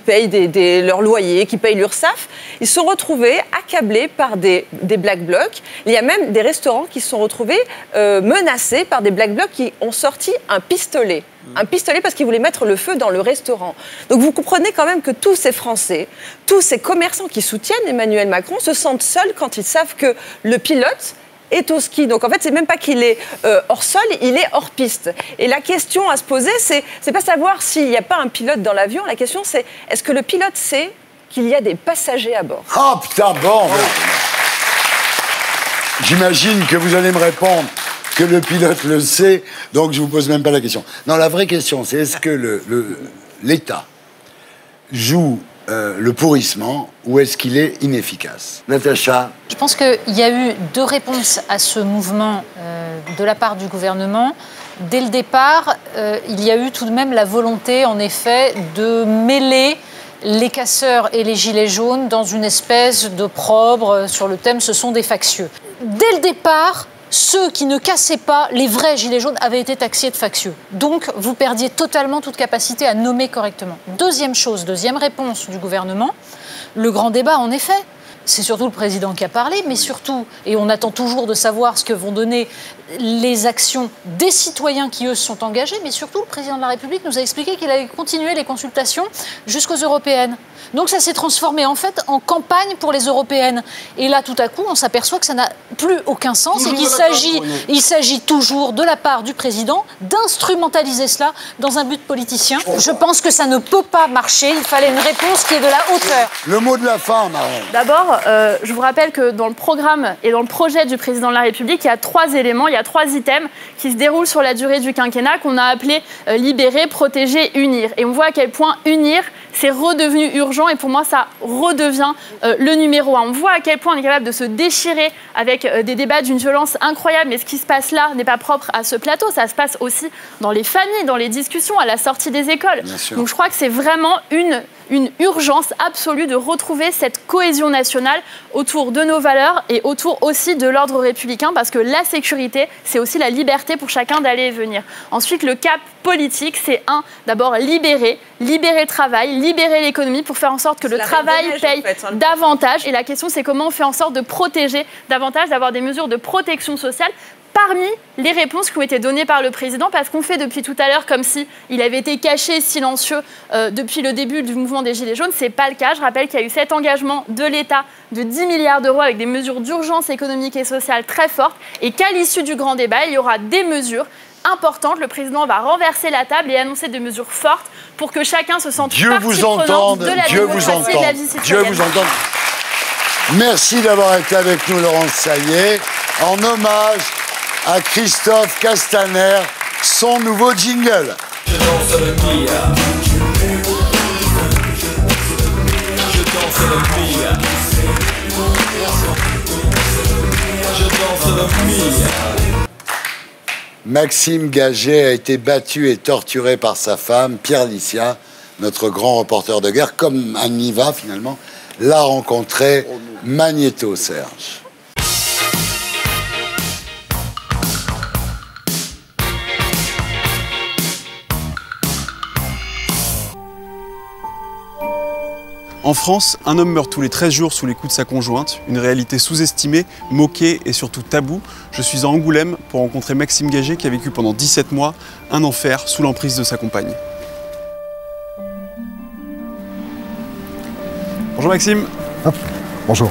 payent leur loyer, qui payent l'URSSAF, ils se sont retrouvés accablés par des Black Blocs. Il y a même des restaurants qui se sont retrouvés menacés par des Black Blocs qui ont sorti un pistolet. Un pistolet parce qu'ils voulaient mettre le feu dans le restaurant. Donc vous comprenez quand même que tous ces Français, tous ces commerçants qui soutiennent Emmanuel Macron se sentent seuls quand ils savent que le pilote est au ski. Donc en fait, c'est même pas qu'il est hors sol, il est hors piste. Et la question à se poser, c'est pas savoir s'il n'y a pas un pilote dans l'avion. La question, c'est est-ce que le pilote sait qu'il y a des passagers à bord? Oh putain, bon. J'imagine que vous allez me répondre que le pilote le sait, donc je vous pose même pas la question. Non, la vraie question, c'est est-ce que l'État joue le pourrissement ou est-ce qu'il est inefficace? Natacha? Je pense qu'il y a eu deux réponses à ce mouvement de la part du gouvernement. Dès le départ, il y a eu tout de même la volonté, en effet, de mêler les casseurs et les gilets jaunes dans une espèce d'opprobre sur le thème « ce sont des factieux ». Dès le départ, ceux qui ne cassaient pas les vrais gilets jaunes avaient été taxés de factieux. Donc, vous perdiez totalement toute capacité à nommer correctement. Deuxième chose, deuxième réponse du gouvernement, le grand débat, en effet. c'est surtout le président qui a parlé, mais surtout, et on attend toujours de savoir ce que vont donner les actions des citoyens qui, eux, se sont engagés, mais surtout, le président de la République nous a expliqué qu'il allait continuer les consultations jusqu'aux européennes. Donc ça s'est transformé en fait en campagne pour les européennes. Et là, tout à coup, on s'aperçoit que ça n'a plus aucun sens et qu'il s'agit toujours, de la part du président, d'instrumentaliser cela dans un but politicien. Je pense que ça ne peut pas marcher. Il fallait une réponse qui est de la hauteur. Le mot de la fin, Marlène. D'abord, je vous rappelle que dans le programme et dans le projet du président de la République, il y a 3 éléments, il y a 3 items qui se déroulent sur la durée du quinquennat qu'on a appelé libérer, protéger, unir. Et on voit à quel point unir, c'est redevenu urgent et pour moi, ça redevient le numéro 1. On voit à quel point on est capable de se déchirer avec des débats d'une violence incroyable. Mais ce qui se passe là n'est pas propre à ce plateau. Ça se passe aussi dans les familles, dans les discussions, à la sortie des écoles. Donc je crois que c'est vraiment une urgence absolue de retrouver cette cohésion nationale autour de nos valeurs et autour aussi de l'ordre républicain parce que la sécurité, c'est aussi la liberté pour chacun d'aller et venir. Ensuite, le cap politique, c'est d'abord libérer le travail, libérer l'économie pour faire en sorte que le travail paye davantage. Et la question, c'est comment on fait en sorte de protéger davantage, d'avoir des mesures de protection sociale parmi les réponses qui ont été données par le président, parce qu'on fait depuis tout à l'heure comme s'il avait été caché, silencieux depuis le début du mouvement des Gilets jaunes. Ce n'est pas le cas. Je rappelle qu'il y a eu cet engagement de l'État de 10 milliards d'euros avec des mesures d'urgence économique et sociale très fortes et qu'à l'issue du grand débat, il y aura des mesures importantes. Le président va renverser la table et annoncer des mesures fortes pour que chacun se sente partie prenante de la démocratie et de la vie citoyenne. Dieu vous entende. Merci d'avoir été avec nous, Laurence Saillet. En hommage à Christophe Castaner, son nouveau jingle. Je danse le Mia. Je danse le Mia. Je danse le Mia. Maxime Gagé a été battu et torturé par sa femme, Pierre Licia, notre grand reporter de guerre, comme Anniva finalement, l'a rencontré. Magnéto, Serge. En France, un homme meurt tous les 13 jours sous les coups de sa conjointe, une réalité sous-estimée, moquée et surtout taboue. Je suis à Angoulême pour rencontrer Maxime Gagé qui a vécu pendant 17 mois un enfer sous l'emprise de sa compagne. Bonjour Maxime. Ah, bonjour.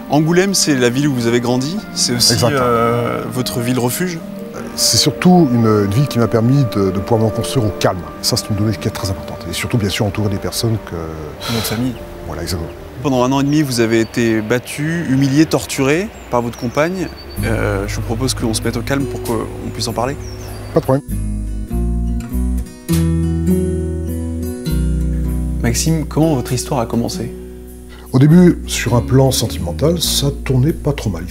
Angoulême, c'est la ville où vous avez grandi, c'est aussi votre ville refuge. C'est surtout une ville qui m'a permis de pouvoir me construire au calme. Ça, c'est une donnée qui est très importante. Et surtout, bien sûr, entourer des personnes que... Notre famille. Voilà, exactement. Pendant 1 an et demi, vous avez été battu, humilié, torturé par votre compagne. Je vous propose qu'on se mette au calme pour qu'on puisse en parler. Pas de problème. Maxime, comment votre histoire a commencé? Au début, sur un plan sentimental, ça tournait pas trop mal.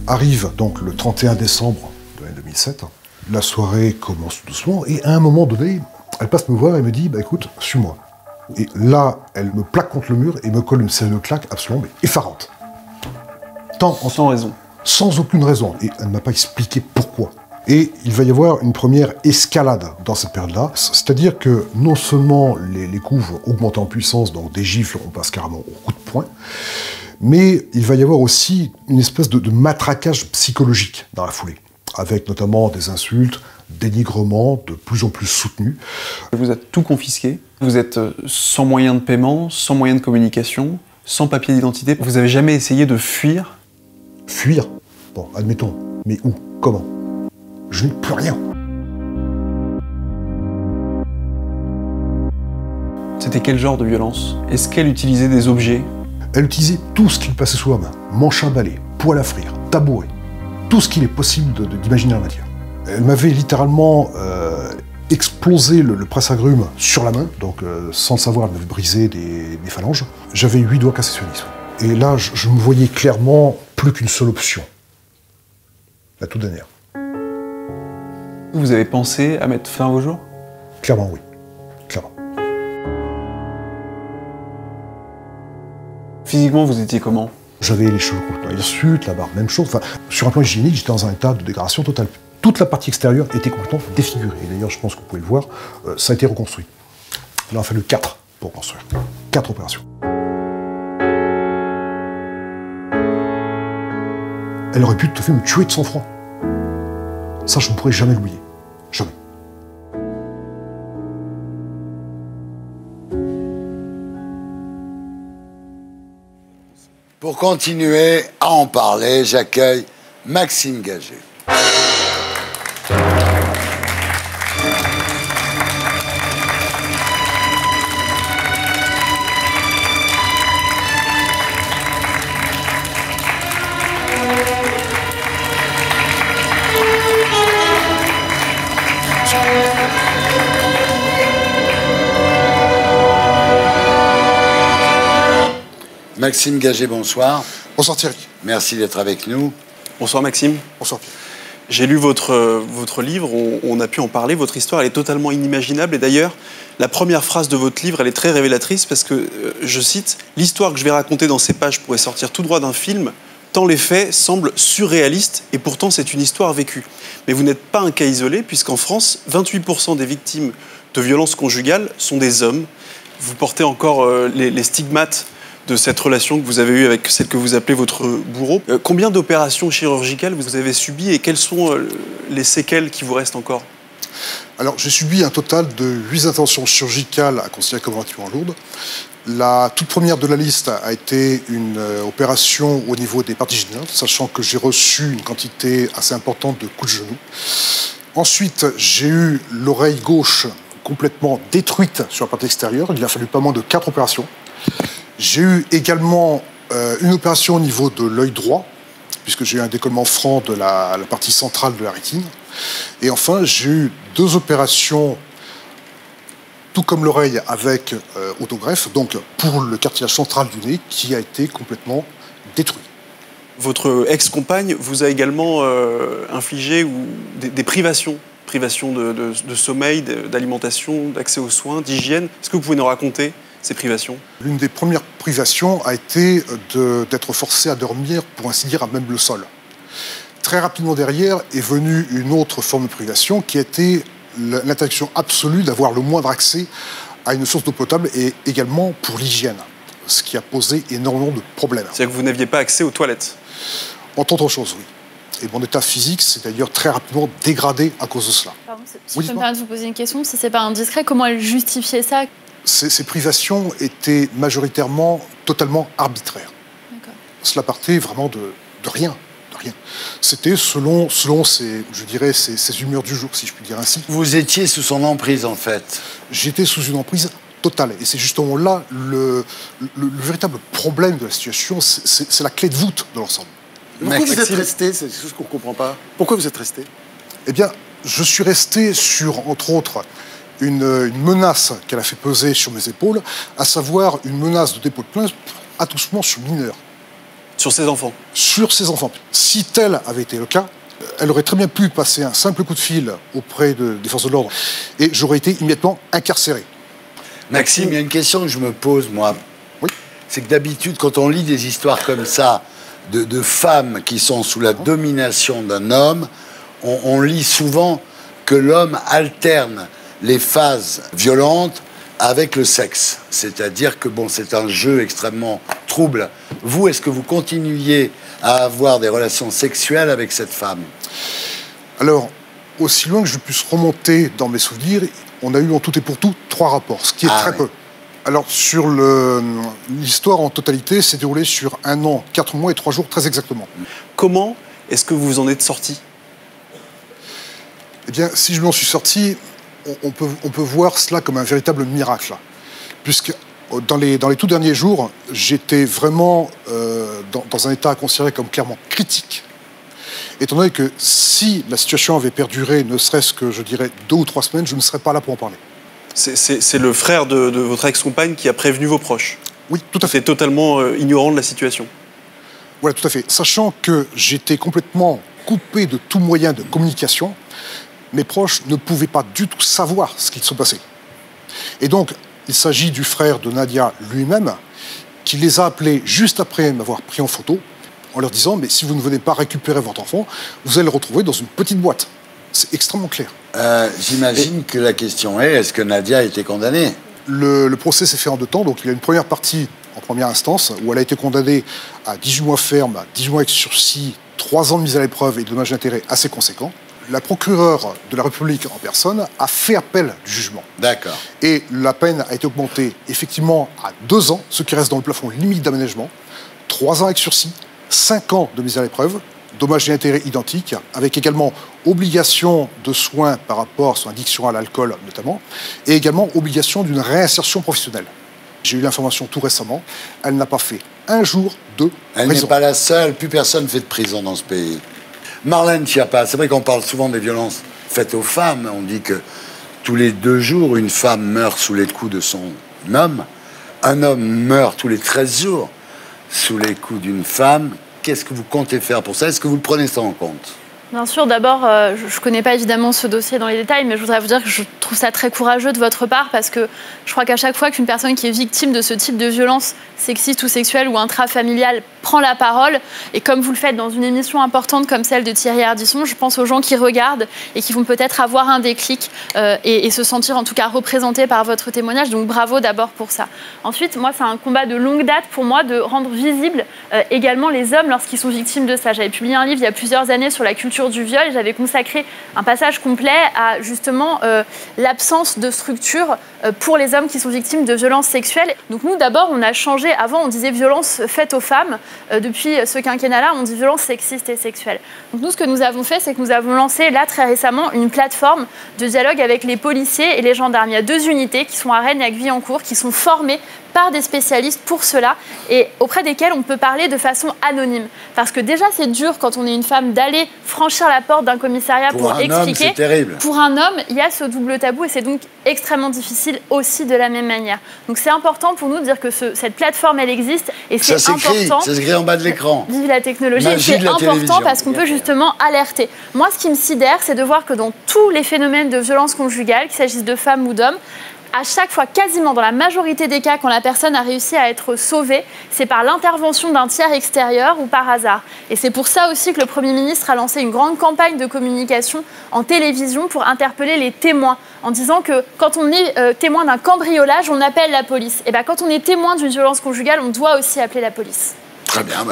Arrive donc le 31 décembre de l'année 2007. La soirée commence doucement et à un moment donné, elle passe me voir et me dit « écoute, suis-moi ». Et là, elle me plaque contre le mur et me colle une série de claques absolument effarantes. Sans raison. Sans aucune raison. Et elle ne m'a pas expliqué pourquoi. Et il va y avoir une première escalade dans cette période-là. C'est-à-dire que non seulement les coups vont augmenter en puissance, donc des gifles, on passe carrément au coup de poing, mais il va y avoir aussi une espèce de matraquage psychologique dans la foulée, avec notamment des insultes, dénigrements de plus en plus soutenus. Vous êtes tout confisqué, vous êtes sans moyen de paiement, sans moyen de communication, sans papier d'identité. Vous n'avez jamais essayé de fuir? Fuir? Bon, admettons. Mais où? Comment? Je n'ai plus rien. C'était quel genre de violence? Est-ce qu'elle utilisait des objets? Elle utilisait tout ce qui lui passait sous la main. Manche à balai, poêle à frire, tabouret. Tout ce qu'il est possible d'imaginer en matière. Elle m'avait littéralement explosé le presse-agrumes sur la main, donc sans le savoir, elle m'avait brisé des phalanges. J'avais 8 doigts cassés sur 10. Et là, je me voyais clairement plus qu'une seule option. La toute dernière. Vous avez pensé à mettre fin à vos jours? Clairement, oui. Clairement. Physiquement, vous étiez comment? J'avais les cheveux complètement hirsutes, la barbe, même chose. Enfin, sur un plan hygiénique, j'étais dans un état de dégradation totale. Toute la partie extérieure était complètement défigurée. Et d'ailleurs, je pense que vous pouvez le voir, ça a été reconstruit. Il en a fallu 4 pour construire. 4 opérations. Elle aurait pu tout à fait me tuer de sang-froid. Ça, je ne pourrai jamais l'oublier. Jamais. Pour continuer à en parler, j'accueille Maxime Gagé. Maxime Gagé, bonsoir. Bonsoir Thierry. Merci d'être avec nous. Bonsoir Maxime. Bonsoir. J'ai lu votre livre, on a pu en parler, votre histoire elle est totalement inimaginable et d'ailleurs la première phrase de votre livre elle est très révélatrice parce que, je cite, « L'histoire que je vais raconter dans ces pages pourrait sortir tout droit d'un film, tant les faits semblent surréalistes et pourtant c'est une histoire vécue. » Mais vous n'êtes pas un cas isolé puisqu'en France, 28% des victimes de violences conjugales sont des hommes. Vous portez encore les stigmates de cette relation que vous avez eue avec celle que vous appelez votre bourreau. Combien d'opérations chirurgicales vous avez subies et quelles sont les séquelles qui vous restent encore? Alors, j'ai subi un total de 8 interventions chirurgicales à considérer comme relativement lourdes. La toute première de la liste a été une opération au niveau des parties génitales, sachant que j'ai reçu une quantité assez importante de coups de genoux. Ensuite, j'ai eu l'oreille gauche complètement détruite sur la partie extérieure. Il a fallu pas moins de 4 opérations. J'ai eu également une opération au niveau de l'œil droit, puisque j'ai eu un décollement franc de la partie centrale de la rétine. Et enfin, j'ai eu 2 opérations, tout comme l'oreille, avec autogreffe, donc pour le cartilage central du nez, qui a été complètement détruit. Votre ex-compagne vous a également infligé des privations de sommeil, d'alimentation, d'accès aux soins, d'hygiène. Est-ce que vous pouvez nous raconter ces privations? L'une des premières privations a été d'être forcé à dormir, pour ainsi dire, à même le sol. Très rapidement derrière est venue une autre forme de privation qui a été l'interdiction absolue d'avoir le moindre accès à une source d'eau potable et également pour l'hygiène, ce qui a posé énormément de problèmes. C'est-à-dire que vous n'aviez pas accès aux toilettes? Entre autres choses, oui. Et mon état physique s'est d'ailleurs très rapidement dégradé à cause de cela. Pardon, si je peux me permettre de vous poser une question, si c'est pas indiscret, comment elle justifiait ça? Ces privations étaient majoritairement totalement arbitraires. Cela partait vraiment de rien. C'était selon ses humeurs du jour, si je puis dire ainsi. Vous étiez sous son emprise, en fait. J'étais sous une emprise totale. Et c'est justement là le véritable problème de la situation, c'est la clé de voûte de l'ensemble. Pourquoi vous êtes resté? C'est quelque chose qu'on ne comprend pas. Pourquoi vous êtes resté? Eh bien, je suis resté sur, entre autres, une menace qu'elle a fait peser sur mes épaules, à savoir une menace de dépôt de plainte pour attouchement sur mineur. Sur ses enfants? Sur ses enfants. Si tel avait été le cas, elle aurait très bien pu passer un simple coup de fil auprès des forces de l'ordre et j'aurais été immédiatement incarcéré. Maxime, il y a une question que je me pose, moi. Oui. C'est que d'habitude, quand on lit des histoires comme ça, de femmes qui sont sous la domination d'un homme, on lit souvent que l'homme alterne les phases violentes avec le sexe. C'est-à-dire que, bon, c'est un jeu extrêmement trouble. Vous, est-ce que vous continuiez à avoir des relations sexuelles avec cette femme? Alors, aussi loin que je puisse remonter dans mes souvenirs, on a eu en tout et pour tout 3 rapports, ce qui est très peu. Alors, sur l'histoire en totalité, s'est déroulée sur 1 an, 4 mois et 3 jours, très exactement. Comment est-ce que vous en êtes sorti? Eh bien, si je m'en suis sorti, on peut voir cela comme un véritable miracle. Puisque dans les tout derniers jours, j'étais vraiment dans un état considéré comme clairement critique. Étant donné que si la situation avait perduré, ne serait-ce que, je dirais, 2 ou 3 semaines, je ne serais pas là pour en parler. C'est le frère de votre ex-compagne qui a prévenu vos proches? Oui, tout à fait. C'est totalement ignorant de la situation? Voilà, tout à fait. Sachant que j'étais complètement coupé de tout moyen de communication, mes proches ne pouvaient pas du tout savoir ce qui se passait. Et donc, il s'agit du frère de Nadia lui-même, qui les a appelés juste après m'avoir pris en photo, en leur disant « Mais si vous ne venez pas récupérer votre enfant, vous allez le retrouver dans une petite boîte. » C'est extrêmement clair. J'imagine que la question est que Nadia a été condamnée? Le procès s'est fait en 2 temps. Donc, il y a une première partie, en première instance, où elle a été condamnée à 18 mois ferme, 18 mois avec sursis, 3 ans de mise à l'épreuve et de dommages d'intérêt assez conséquents. La procureure de la République en personne a fait appel du jugement. D'accord. Et la peine a été augmentée effectivement à 2 ans, ce qui reste dans le plafond limite d'aménagement, 3 ans avec sursis, 5 ans de mise à l'épreuve, dommages et intérêts identiques, avec également obligation de soins par rapport à son addiction à l'alcool notamment, et également obligation d'une réinsertion professionnelle. J'ai eu l'information tout récemment, elle n'a pas fait un jour de prison. Elle n'est pas la seule, plus personne ne fait de prison dans ce pays. Marlène Schiappa, c'est vrai qu'on parle souvent des violences faites aux femmes. On dit que tous les 2 jours, une femme meurt sous les coups de son homme. Un homme meurt tous les 13 jours sous les coups d'une femme. Qu'est-ce que vous comptez faire pour ça? Est-ce que vous le prenez ça en compte? Bien sûr, d'abord, je ne connais pas évidemment ce dossier dans les détails, mais je voudrais vous dire que je trouve ça très courageux de votre part parce que je crois qu'à chaque fois qu'une personne qui est victime de ce type de violence sexiste ou sexuelle ou intrafamiliale prend la parole, et comme vous le faites dans une émission importante comme celle de Thierry Ardisson, je pense aux gens qui regardent et qui vont peut-être avoir un déclic et se sentir en tout cas représentés par votre témoignage. Donc bravo d'abord pour ça. Ensuite, moi, c'est un combat de longue date pour moi de rendre visibles également les hommes lorsqu'ils sont victimes de ça. J'avais publié un livre il y a plusieurs années sur la culture du viol et j'avais consacré un passage complet à justement l'absence de structure pour les hommes qui sont victimes de violences sexuelles. Donc nous, d'abord, on a changé. Avant, on disait violences faites aux femmes. Depuis ce quinquennat-là, on dit violences sexistes et sexuelles. Donc nous, ce que nous avons fait, c'est que nous avons lancé, là, très récemment, une plateforme de dialogue avec les policiers et les gendarmes. Il y a 2 unités qui sont à Rennes et à Guyancourt, qui sont formées par des spécialistes pour cela et auprès desquels on peut parler de façon anonyme. Parce que déjà, c'est dur quand on est une femme d'aller franchir la porte d'un commissariat pour expliquer. Pour un homme, c'est terrible. Pour un homme, il y a ce double tabou et c'est donc extrêmement difficile aussi de la même manière. Donc c'est important pour nous de dire que cette plateforme, elle existe et c'est important. Ça s'écrit en bas de l'écran. Vive la technologie. Et c'est important parce qu'on peut justement alerter. Moi, ce qui me sidère, c'est de voir que dans tous les phénomènes de violence conjugale, qu'il s'agisse de femmes ou d'hommes, à chaque fois, quasiment dans la majorité des cas, quand la personne a réussi à être sauvée, c'est par l'intervention d'un tiers extérieur ou par hasard. Et c'est pour ça aussi que le Premier ministre a lancé une grande campagne de communication en télévision pour interpeller les témoins, en disant que quand on est témoin d'un cambriolage, on appelle la police. Et bien quand on est témoin d'une violence conjugale, on doit aussi appeler la police. Très bien,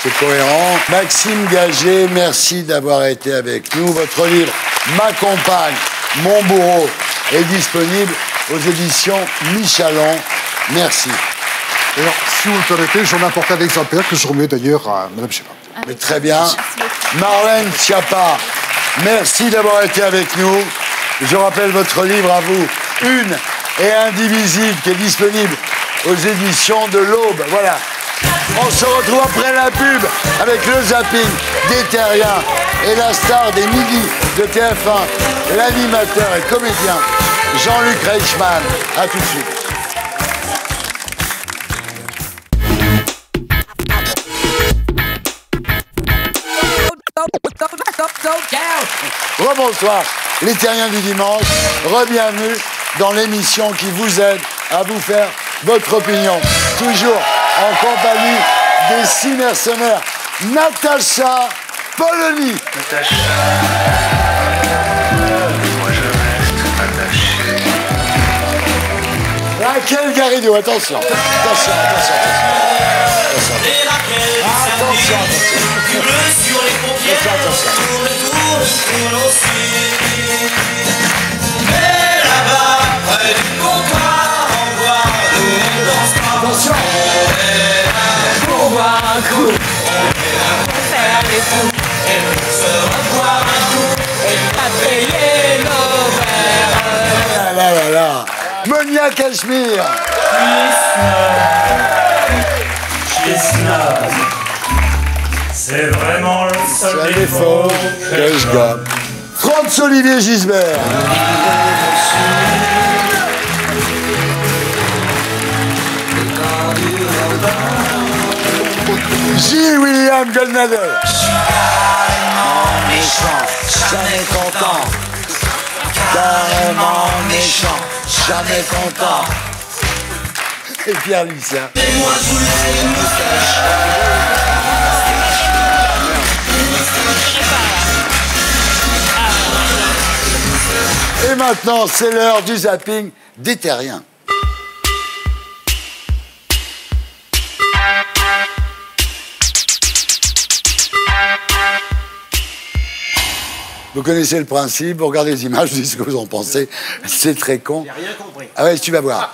c'est cohérent. Maxime Gagé, merci d'avoir été avec nous. Votre livre « Ma compagne, mon bourreau » est disponible aux éditions Michalon. Merci. Alors, si vous le permettez, j'en apporte un exemplaire que je remets d'ailleurs à Mme Schiappa. Mais très bien. Marlène Schiappa, merci d'avoir été avec nous. Je rappelle votre livre à vous, Une et indivisible, qui est disponible aux éditions de l'Aube. Voilà. On se retrouve après la pub avec le zapping des Terriens et la star des midis de TF1, l'animateur et comédien Jean-Luc Reichmann. A tout de suite. Rebonsoir, les Terriens du dimanche. Re-bienvenue dans l'émission qui vous aide à vous faire votre opinion. Toujours en compagnie des 6 mercenaires. Natacha Polony. Natacha, moi je reste attaché. Raquel Garrido, attention. Attention. Attention. Sur les paupières, tour et tour, on suit. Mais là-bas, près du comptoir, on voit nous on danse pas. Attention. Pour boire un coup, on est là pour faire les fous. Et pour se revoir un coup, et pas payer nos verres. Là. Monia Cachemire. C'est vraiment le seul défaut que je gomme. Franz-Olivier Gisbert. J. William Goldnader. Carrément méchant, jamais content. Carrément méchant, jamais content. Et Pierre Lucien. Mets-moi sous le nez une moustache. Et maintenant, c'est l'heure du zapping des Terriens. Vous connaissez le principe, vous regardez les images, vous dites ce que vous en pensez. C'est très con. J'ai rien compris. Ah ouais, tu vas voir.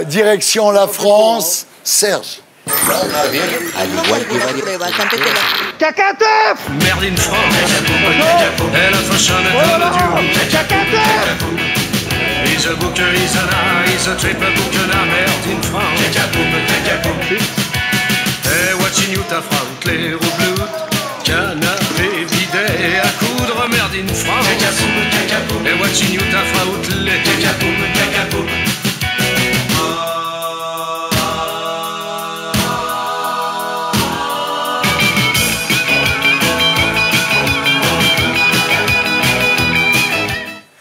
Direction la France, Serge. Cacatef! Merde in France, elle a fashion Cacatef! He's a booker, he's an art, he's a triple booker, merde in France. Et watching you, ta froute, les roubles, canapé vidé à coudre, merde in France. Et watching you, ta froute, les cacapoum.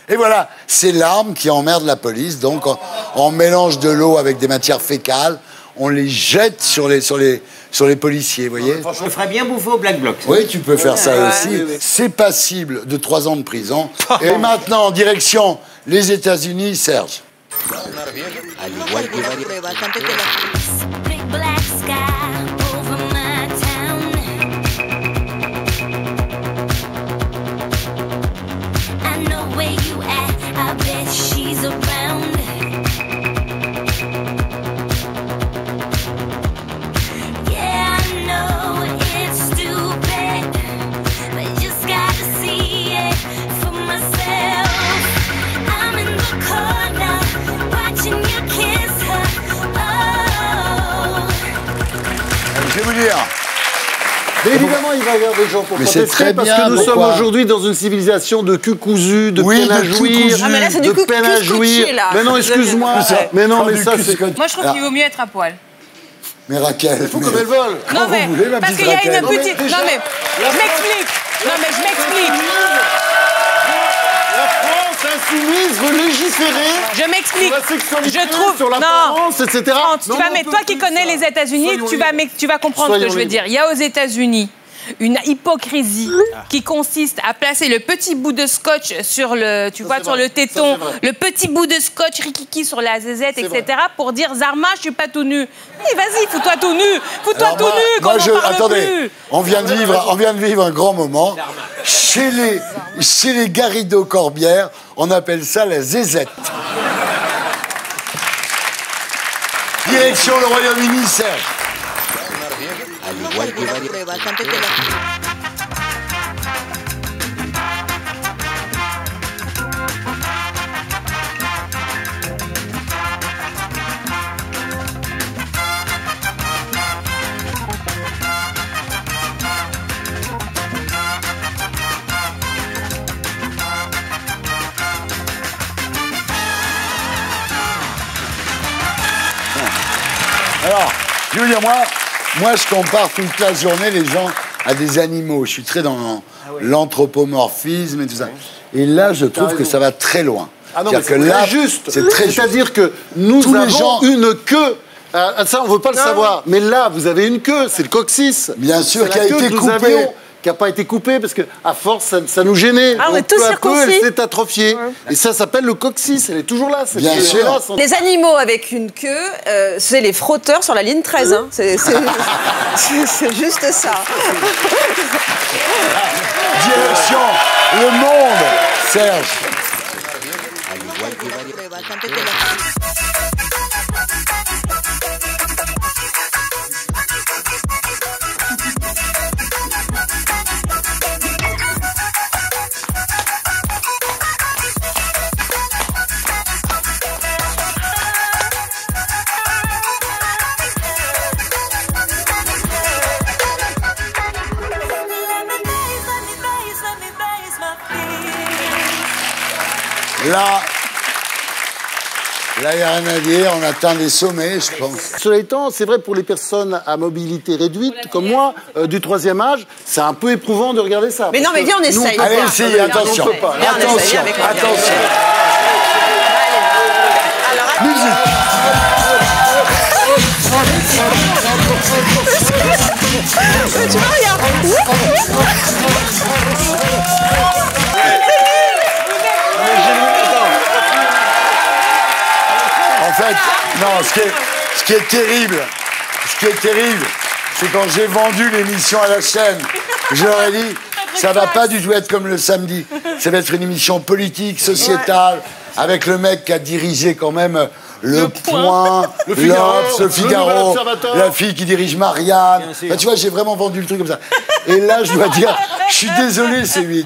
Et voilà, c'est l'arme qui emmerde la police. Donc, on mélange de l'eau avec des matières fécales, on les jette sur les policiers, vous voyez. Je ferais bien bouffer au Black Bloc. Oui, tu peux faire ça aussi. C'est passible de 3 ans de prison. Et maintenant, en direction les États-Unis, Serge. Je vais vous dire. Mais évidemment, il va y avoir des gens pour protester très bien, parce que nous sommes aujourd'hui dans une civilisation de cul cousu, de peine à jouir, Ah, mais là, c'est du de peine à jouir. là. Mais non, excuse-moi. Mais non, mais ça, c'est... Moi, je trouve qu'il vaut mieux être à poil. Mais Raquel, il faut comme elles veulent. Non, mais vous voulez, ma parce petite qu'il y a une Raquel. petite... Non, mais je m'explique. Non, mais je m'explique. La France insoumise veut légiférer. Je m'explique. Sur la sexualité, Je trouve... sur l'apparence, etc. Non, mais toi qui connais les États-Unis, tu vas comprendre ce que je veux dire. Il y a aux États-Unis une hypocrisie qui consiste à placer le petit bout de scotch sur le, sur le téton, le petit bout de scotch rikiki sur la zézette, etc. pour dire Zarma, je suis pas tout nu. Mais vas-y, fous-toi tout nu, fous-toi tout nu, qu'on n'en parle attendez, plus. on vient de vivre un grand moment. Chez les Garrido-Corbière, on appelle ça la zézette. Direction le Royaume-Uni, Serge. Alors, je veux dire, moi, je compare toute la journée les gens à des animaux. Je suis très dans l'anthropomorphisme et tout ça. Et là, je trouve que ça va très loin. Ah non, mais c'est très juste. C'est-à-dire que nous avons une queue. Ça, on ne veut pas le savoir. Mais là, vous avez une queue. C'est le coccyx. Bien sûr, qui a été coupée. Qui n'a pas été coupée parce qu'à force, ça nous gênait. Ah, donc, peu à peu, elle s'est atrophiée. Ouais. Et ça s'appelle le coccyx. Elle est toujours là. Bien sûr. Là, les animaux avec une queue, c'est les frotteurs sur la ligne 13. Hein. C'est juste ça. Direction le monde, Serge. Là, il n'y a rien à dire, on atteint des sommets, je pense. Cela étant, c'est vrai pour les personnes à mobilité réduite, comme moi, du 3e âge, c'est un peu éprouvant de regarder ça. Mais non, mais viens, on essaye. Allez, essayez, attention. Attention, attention. Musique. Tu vois, regarde. En fait, non, ce qui est terrible, c'est quand j'ai vendu l'émission à la chaîne, je leur ai dit, ça va pas du tout être comme le samedi. Ça va être une émission politique, sociétale, avec le mec qui a dirigé quand même Le Point, l'Obs, le Figaro, la fille qui dirige Marianne. Bah, tu vois, j'ai vraiment vendu le truc comme ça. Et là, je dois dire, je suis désolé, c'est 8.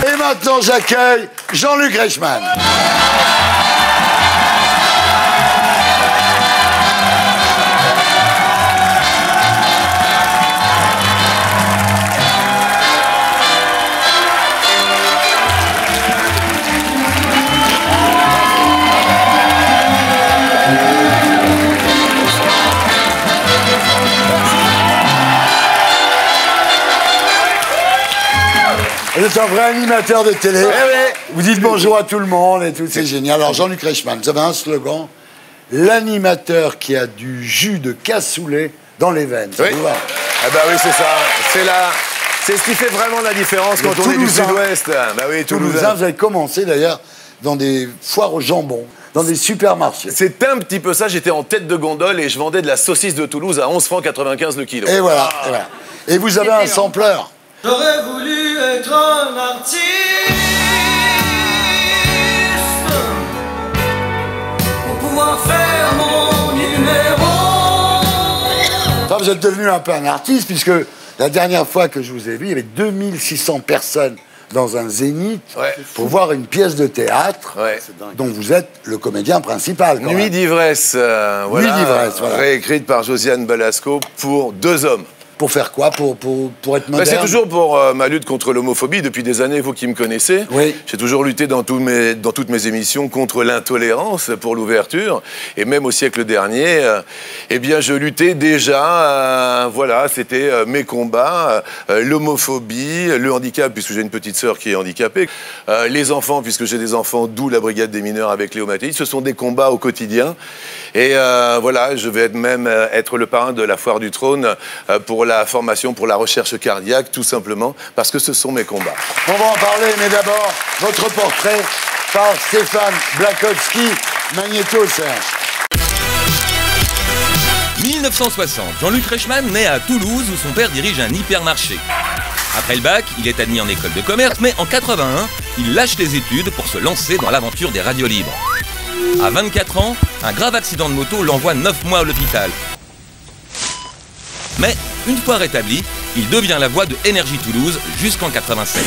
Et maintenant, j'accueille Jean-Luc Reichmann. Vous êtes un vrai animateur de télé. Vous dites bonjour à tout le monde et tout, c'est génial. Alors Jean-Luc Reichmann, vous avez un slogan, l'animateur qui a du jus de cassoulet dans les veines. Ça vous va? Ah bah oui, c'est ça. C'est ce qui fait vraiment la différence quand on est du Sud-Ouest. Bah oui, Toulousain, vous avez commencé d'ailleurs dans des foires au jambon, dans des supermarchés. C'est un petit peu ça, j'étais en tête de gondole et je vendais de la saucisse de Toulouse à 11,95 francs le kilo. Et voilà, et voilà. Et vous avez un sampleur. J'aurais voulu être un artiste pour pouvoir faire mon numéro. Enfin, vous êtes devenu un peu un artiste puisque la dernière fois que je vous ai vu, il y avait 2600 personnes dans un zénith pour voir une pièce de théâtre dont vous êtes le comédien principal. Nuit d'ivresse, Nuit d'ivresse, voilà. Réécrite par Josiane Balasco pour 2 hommes. Pour faire quoi? Pour être moderne? C'est toujours pour ma lutte contre l'homophobie. Depuis des années, vous qui me connaissez, j'ai toujours lutté dans toutes mes émissions contre l'intolérance pour l'ouverture. Et même au siècle dernier, eh bien, je luttais déjà, voilà, c'était mes combats, l'homophobie, le handicap, puisque j'ai une petite sœur qui est handicapée, les enfants, puisque j'ai des enfants, d'où la brigade des mineurs avec Léo Mattei. Ce sont des combats au quotidien. Et voilà, je vais même être le parrain de la Foire du Trône pour la formation, pour la recherche cardiaque, tout simplement, parce que ce sont mes combats. On va en parler, mais d'abord, votre portrait par Stéphane Blakowski, Magnéto Serge. 1960, Jean-Luc Reichmann naît à Toulouse où son père dirige un hypermarché. Après le bac, il est admis en école de commerce, mais en 81, il lâche les études pour se lancer dans l'aventure des radios libres. À 24 ans, un grave accident de moto l'envoie 9 mois à l'hôpital. Mais, une fois rétabli, il devient la voix de Énergie Toulouse jusqu'en 87.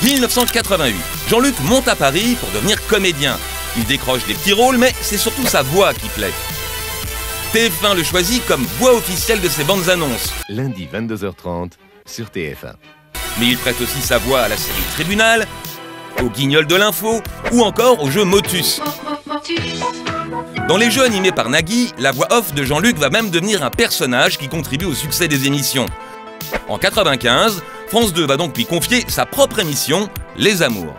1988, Jean-Luc monte à Paris pour devenir comédien. Il décroche des petits rôles, mais c'est surtout sa voix qui plaît. TF1 le choisit comme voix officielle de ses bandes annonces. Lundi 22h30 sur TF1. Mais il prête aussi sa voix à la série Tribunal, au Guignol de l'info ou encore au jeu Motus. Dans les jeux animés par Nagui, la voix off de Jean-Luc va même devenir un personnage qui contribue au succès des émissions. En 95, France 2 va donc lui confier sa propre émission, Les Amours.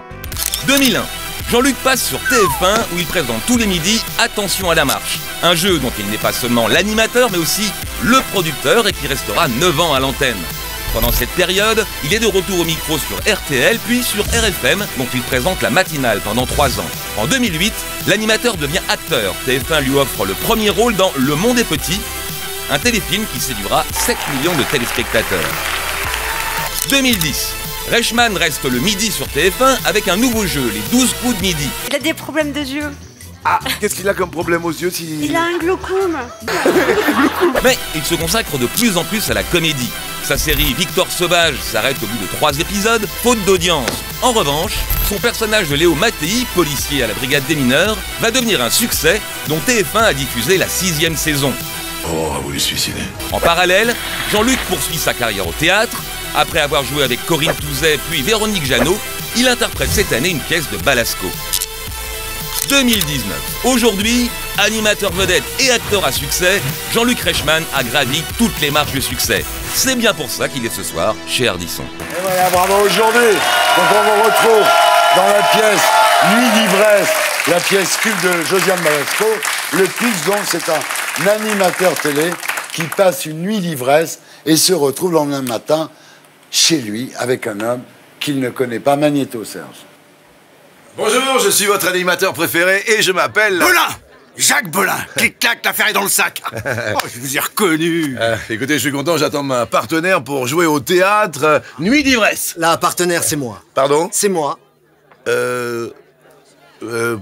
2001, Jean-Luc passe sur TF1 où il présente tous les midis Attention à la marche. Un jeu dont il n'est pas seulement l'animateur mais aussi le producteur et qui restera 9 ans à l'antenne. Pendant cette période, il est de retour au micro sur RTL, puis sur RFM, dont il présente la matinale pendant 3 ans. En 2008, l'animateur devient acteur. TF1 lui offre le premier rôle dans Le Monde est petit, un téléfilm qui séduira 7 millions de téléspectateurs. 2010, Reichmann reste le midi sur TF1 avec un nouveau jeu, les 12 coups de midi. Il a des problèmes de yeux. Ah, qu'est-ce qu'il a comme problème aux yeux Il a un glaucome. Mais il se consacre de plus en plus à la comédie. Sa série Victor Sauvage s'arrête au bout de 3 épisodes, faute d'audience. En revanche, son personnage de Léo Mattei, policier à la brigade des mineurs, va devenir un succès dont TF1 a diffusé la 6e saison. Oh, vous les suicidez. En parallèle, Jean-Luc poursuit sa carrière au théâtre. Après avoir joué avec Corinne Touzet puis Véronique Jeannot, il interprète cette année une pièce de Balasco. 2019. Aujourd'hui, animateur vedette et acteur à succès, Jean-Luc Reichmann a gravi toutes les marches du succès. C'est bien pour ça qu'il est ce soir chez Ardisson. Et voilà, bravo aujourd'hui. Donc on vous retrouve dans la pièce Nuit d'ivresse, la pièce culte de Josiane Balasco. Le pitch, donc, c'est un animateur télé qui passe une nuit d'ivresse et se retrouve le lendemain matin chez lui avec un homme qu'il ne connaît pas, Magnéto Serge. Bonjour, je suis votre animateur préféré et je m'appelle... Belin! Jacques Belin! Clic-clac, l'affaire est dans le sac! Oh, je vous ai reconnu! Écoutez, je suis content, j'attends ma partenaire pour jouer au théâtre Nuit d'ivresse. La partenaire, c'est moi. Pardon? C'est moi.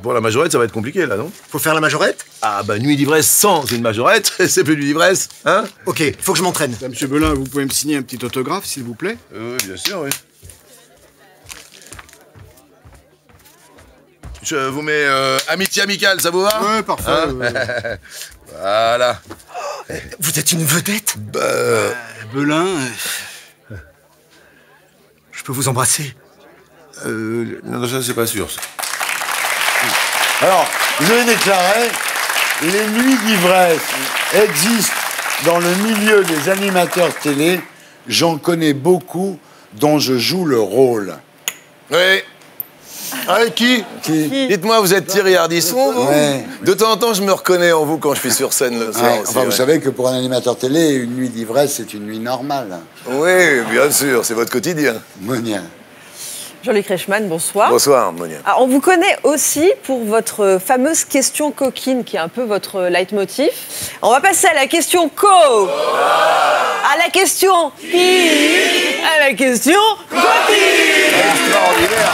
Pour la majorette, ça va être compliqué, là, non? Faut faire la majorette? Ah, bah, Nuit d'ivresse sans une majorette, c'est plus Nuit d'ivresse, hein? Ok, faut que je m'entraîne. Monsieur Belin, vous pouvez me signer un petit autographe, s'il vous plaît? Oui, bien sûr, oui. Je vous mets amitié amicale, ça vous va? Ouais, parfait. Hein? Voilà. Vous êtes une vedette? Belin... Je peux vous embrasser? Non, ça, c'est pas sûr. Ça. Alors, je vais déclarer, les nuits d'ivresse existent dans le milieu des animateurs télé. J'en connais beaucoup dont je joue le rôle. Oui. Avec qui? Dites-moi, vous êtes Thierry Ardisson, vous? Ouais. De temps en temps, je me reconnais en vous quand je suis sur scène. Vous savez que pour un animateur télé, une nuit d'ivresse, c'est une nuit normale. Oui, bien sûr, c'est votre quotidien. Monia. Jean-Luc Reichmann, bonsoir. Bonsoir, Monia. Alors, on vous connaît aussi pour votre fameuse question coquine, qui est un peu votre leitmotiv. On va passer à la question co. À la question qui. À la question coquine. Extraordinaire.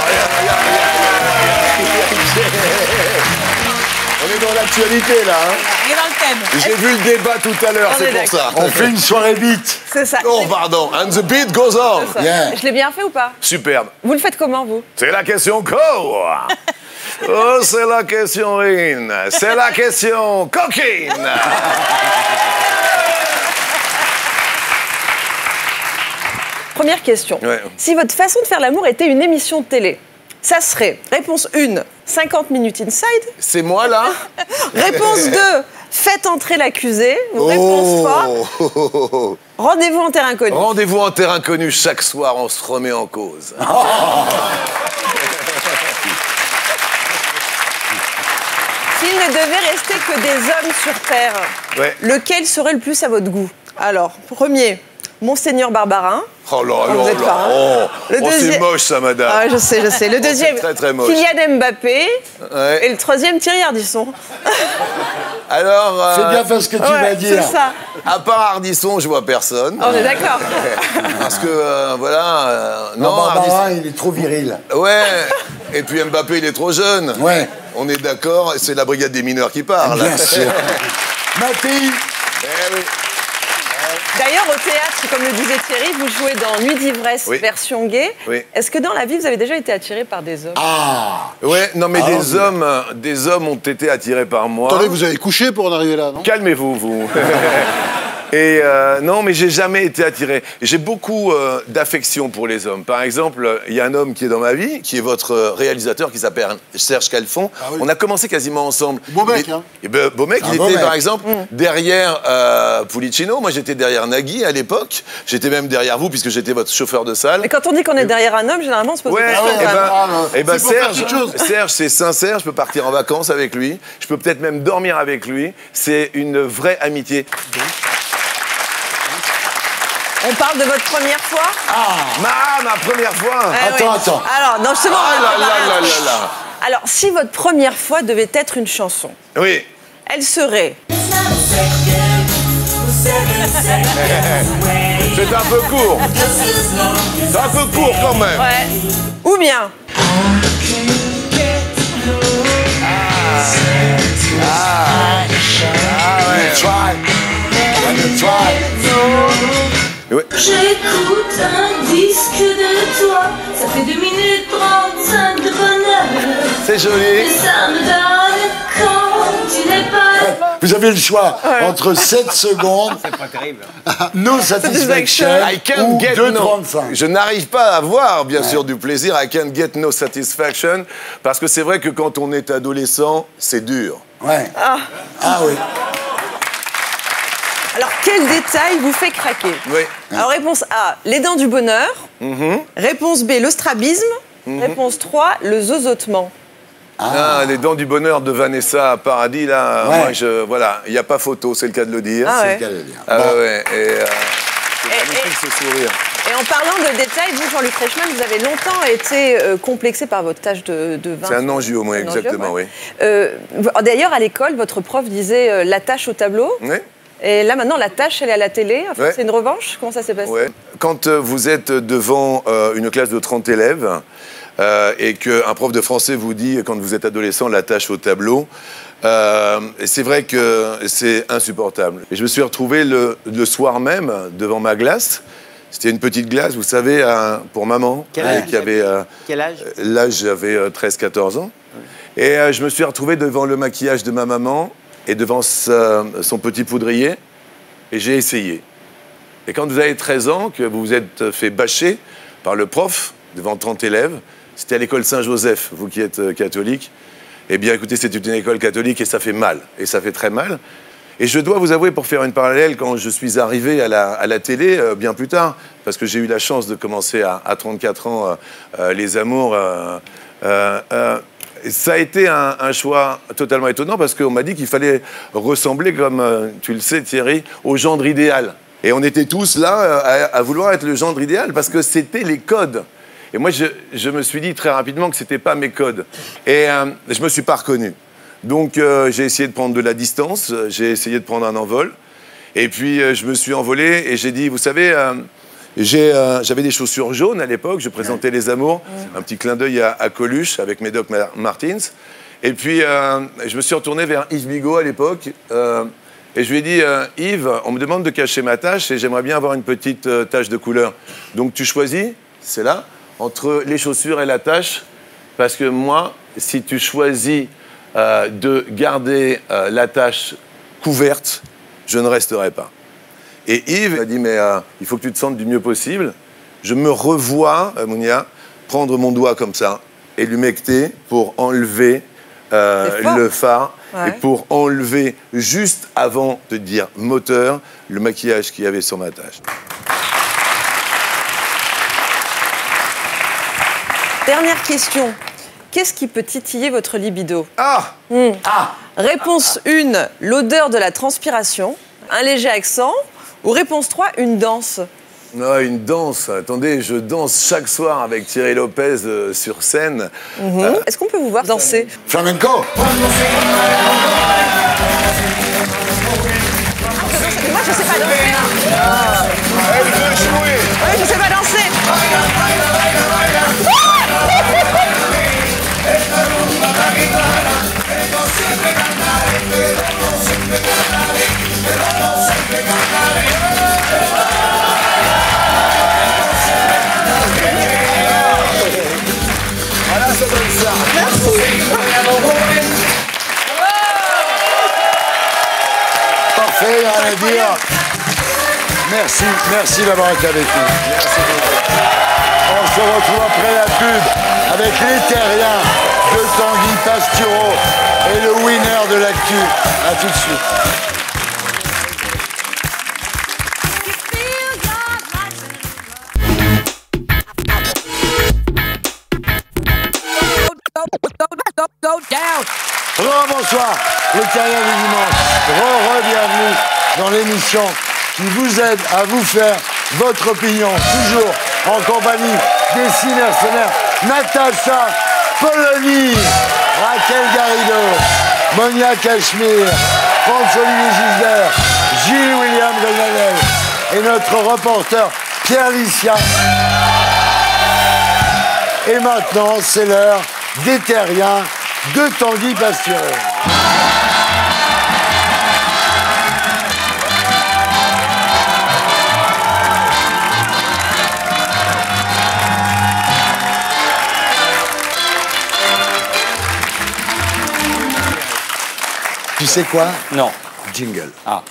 On est dans l'actualité, là. Hein. On est dans le thème. J'ai vu le débat tout à l'heure, c'est pour ça. On fait une soirée beat. C'est ça. Oh, pardon. And the beat goes on. Yeah. Je l'ai bien fait ou pas? Superbe. Vous le faites comment, vous? C'est la question co. Oh, c'est la question rine. C'est la question coquine. Première question. Ouais. Si votre façon de faire l'amour était une émission de télé, ça serait réponse 1, 50 minutes inside. C'est moi, là? Réponse 2, faites entrer l'accusé. Ou réponse 3, rendez-vous en terre inconnue. Rendez-vous en terre inconnue, chaque soir, on se remet en cause. S'il ne devait rester que des hommes sur Terre, lequel serait le plus à votre goût? Alors, premier, Monseigneur Barbarin. Oh là là Vous êtes là. pas, hein. Oh, Le c'est deuxième- moche, ça, madame. Ah, je sais. Le deuxième, c'est très, très moche. Kylian Mbappé. Ouais. Et le troisième, Thierry Ardisson. Alors... Fais gaffe à ce que tu vas dire. C'est ça. À part Ardisson, je vois personne. On est d'accord. Parce que, voilà... Non, Barbarin, Ardisson... il est trop viril. Ouais. Et puis Mbappé, il est trop jeune. Ouais. On est d'accord, c'est la brigade des mineurs qui parle. Bien sûr. Mathilde. Eh oui. D'ailleurs, au théâtre, comme le disait Thierry, vous jouez dans Nuit d'ivresse version gay. Oui. Est-ce que dans la vie, vous avez déjà été attiré par des hommes? Ah. Ouais, non mais des hommes ont été attirés par moi. Attendez, vous avez couché pour en arriver là, non? Calmez-vous, vous. Et non, mais j'ai jamais été attiré. J'ai beaucoup d'affection pour les hommes. Par exemple, il y a un homme qui est dans ma vie, qui est votre réalisateur, qui s'appelle Serge Calfon. Ah oui. On a commencé quasiment ensemble. Beau mec, hein? Beau mec, il était par exemple derrière Pulicino. Moi, j'étais derrière Nagui à l'époque. J'étais même derrière vous, puisque j'étais votre chauffeur de salle. Mais quand on dit qu'on est derrière un homme, généralement, on se pose des questions. Et ben C'est pour faire quelque chose. Serge, c'est sincère. Je peux partir en vacances avec lui. Je peux peut-être même dormir avec lui. C'est une vraie amitié. On parle de votre première fois? Ma première fois. Attends. Alors, non, justement, Ah on va là en parler. là là là là. Alors, si votre première fois devait être une chanson, Oui. elle serait... C'est un peu court. C'est un peu court quand même. Ouais. Ou bien... Ouais. J'écoute un disque de toi, ça fait 2 minutes 35 de bonheur. C'est joli. Et ça me donne quand tu n'es pas. Vous avez le choix entre 7 secondes, C'est pas terrible. No Satisfaction I can't ou get 2,35. Je n'arrive pas à avoir, bien sûr, du plaisir. I can't get no satisfaction. Parce que c'est vrai que quand on est adolescent, c'est dur. Ouais. Ah. Oui. Alors, quel détail vous fait craquer? Oui. Alors, réponse A, les dents du bonheur. Réponse B, le strabisme. Réponse 3, le zozotement. Ah, les dents du bonheur de Vanessa Paradis, là, moi, voilà, il n'y a pas photo, c'est le cas de le dire. Ah ouais. C'est le cas de le dire. Ah Bon. ouais, et c'est magnifique ce sourire. Et en parlant de détails, vous, Jean-Luc Reichmann, vous avez longtemps été complexé par votre tâche de vin. C'est un angiome, exactement, oui. D'ailleurs, à l'école, votre prof disait la tâche au tableau. Oui. Et là, maintenant, la tâche, elle est à la télé. Enfin, c'est une revanche. Comment ça s'est passé? Quand vous êtes devant une classe de 30 élèves et qu'un prof de français vous dit, quand vous êtes adolescent, la tâche au tableau, c'est vrai que c'est insupportable. Et je me suis retrouvé le soir même devant ma glace. C'était une petite glace, vous savez, pour maman. Quel âge qui avait, Quel âge? L'âge, j'avais 13-14 ans. Et je me suis retrouvé devant le maquillage de ma maman et devant son petit poudrier. Et j'ai essayé. Et quand vous avez 13 ans, que vous vous êtes fait bâcher par le prof devant 30 élèves, c'était à l'école Saint-Joseph, vous qui êtes catholique, eh bien, écoutez, c'est une école catholique et ça fait mal. Et ça fait très mal. Et je dois vous avouer, pour faire une parallèle, quand je suis arrivé à la télé, bien plus tard, parce que j'ai eu la chance de commencer à 34 ans les amours, ça a été un choix totalement étonnant, parce qu'on m'a dit qu'il fallait ressembler, comme tu le sais Thierry, au gendre idéal. Et on était tous là à vouloir être le gendre idéal, parce que c'était les codes. Et moi, je me suis dit très rapidement que ce n'était pas mes codes. Et je ne me suis pas reconnu. Donc, j'ai essayé de prendre de la distance, j'ai essayé de prendre un envol. Et puis, je me suis envolé et j'ai dit, vous savez, j'avais des chaussures jaunes à l'époque, je présentais Les Amours, un petit clin d'œil à Coluche avec Médoc Martins. Et puis, je me suis retourné vers Yves Bigot à l'époque. Et je lui ai dit, Yves, on me demande de cacher ma tache et j'aimerais bien avoir une petite tache de couleur. Donc, tu choisis, c'est là, entre les chaussures et la tache, parce que moi, si tu choisis de garder la tache couverte, je ne resterai pas. Et Yves m'a dit, mais il faut que tu te sentes du mieux possible. Je me revois, Mounia, prendre mon doigt comme ça et l'humecter pour enlever le fard et pour enlever, juste avant de dire moteur, le maquillage qu'il y avait sur ma tache. Dernière question. Qu'est-ce qui peut titiller votre libido? Réponse 1, l'odeur de la transpiration, un léger accent. Ou réponse 3, une danse. Une danse. Attendez, je danse chaque soir avec Thierry Lopez sur scène. Est-ce qu'on peut vous voir danser? Flamenco. Moi, je sais pas danser. Elle veut jouer. Oui, je sais pas danser. Voilà, ça donne ça. Parfait, rien à dire. Merci d'avoir été avec nous. Merci beaucoup. On se retrouve après la pub avec les terriens de Tanguy Pastureau et le winner de l'actu. A tout de suite. Bonsoir, les terriens du dimanche. Bienvenue dans l'émission qui vous aide à vous faire votre opinion, toujours en compagnie des 6 mercenaires. Natacha Polony, Raquel Garrido, Monia Cachemire, François-Olivier Gisbert, Gilles William Golnadel et notre reporter Pierre Licia. Et maintenant, c'est l'heure des terriens de Tanguy Pastureau. Tu sais quoi? Non. Jingle. Ah.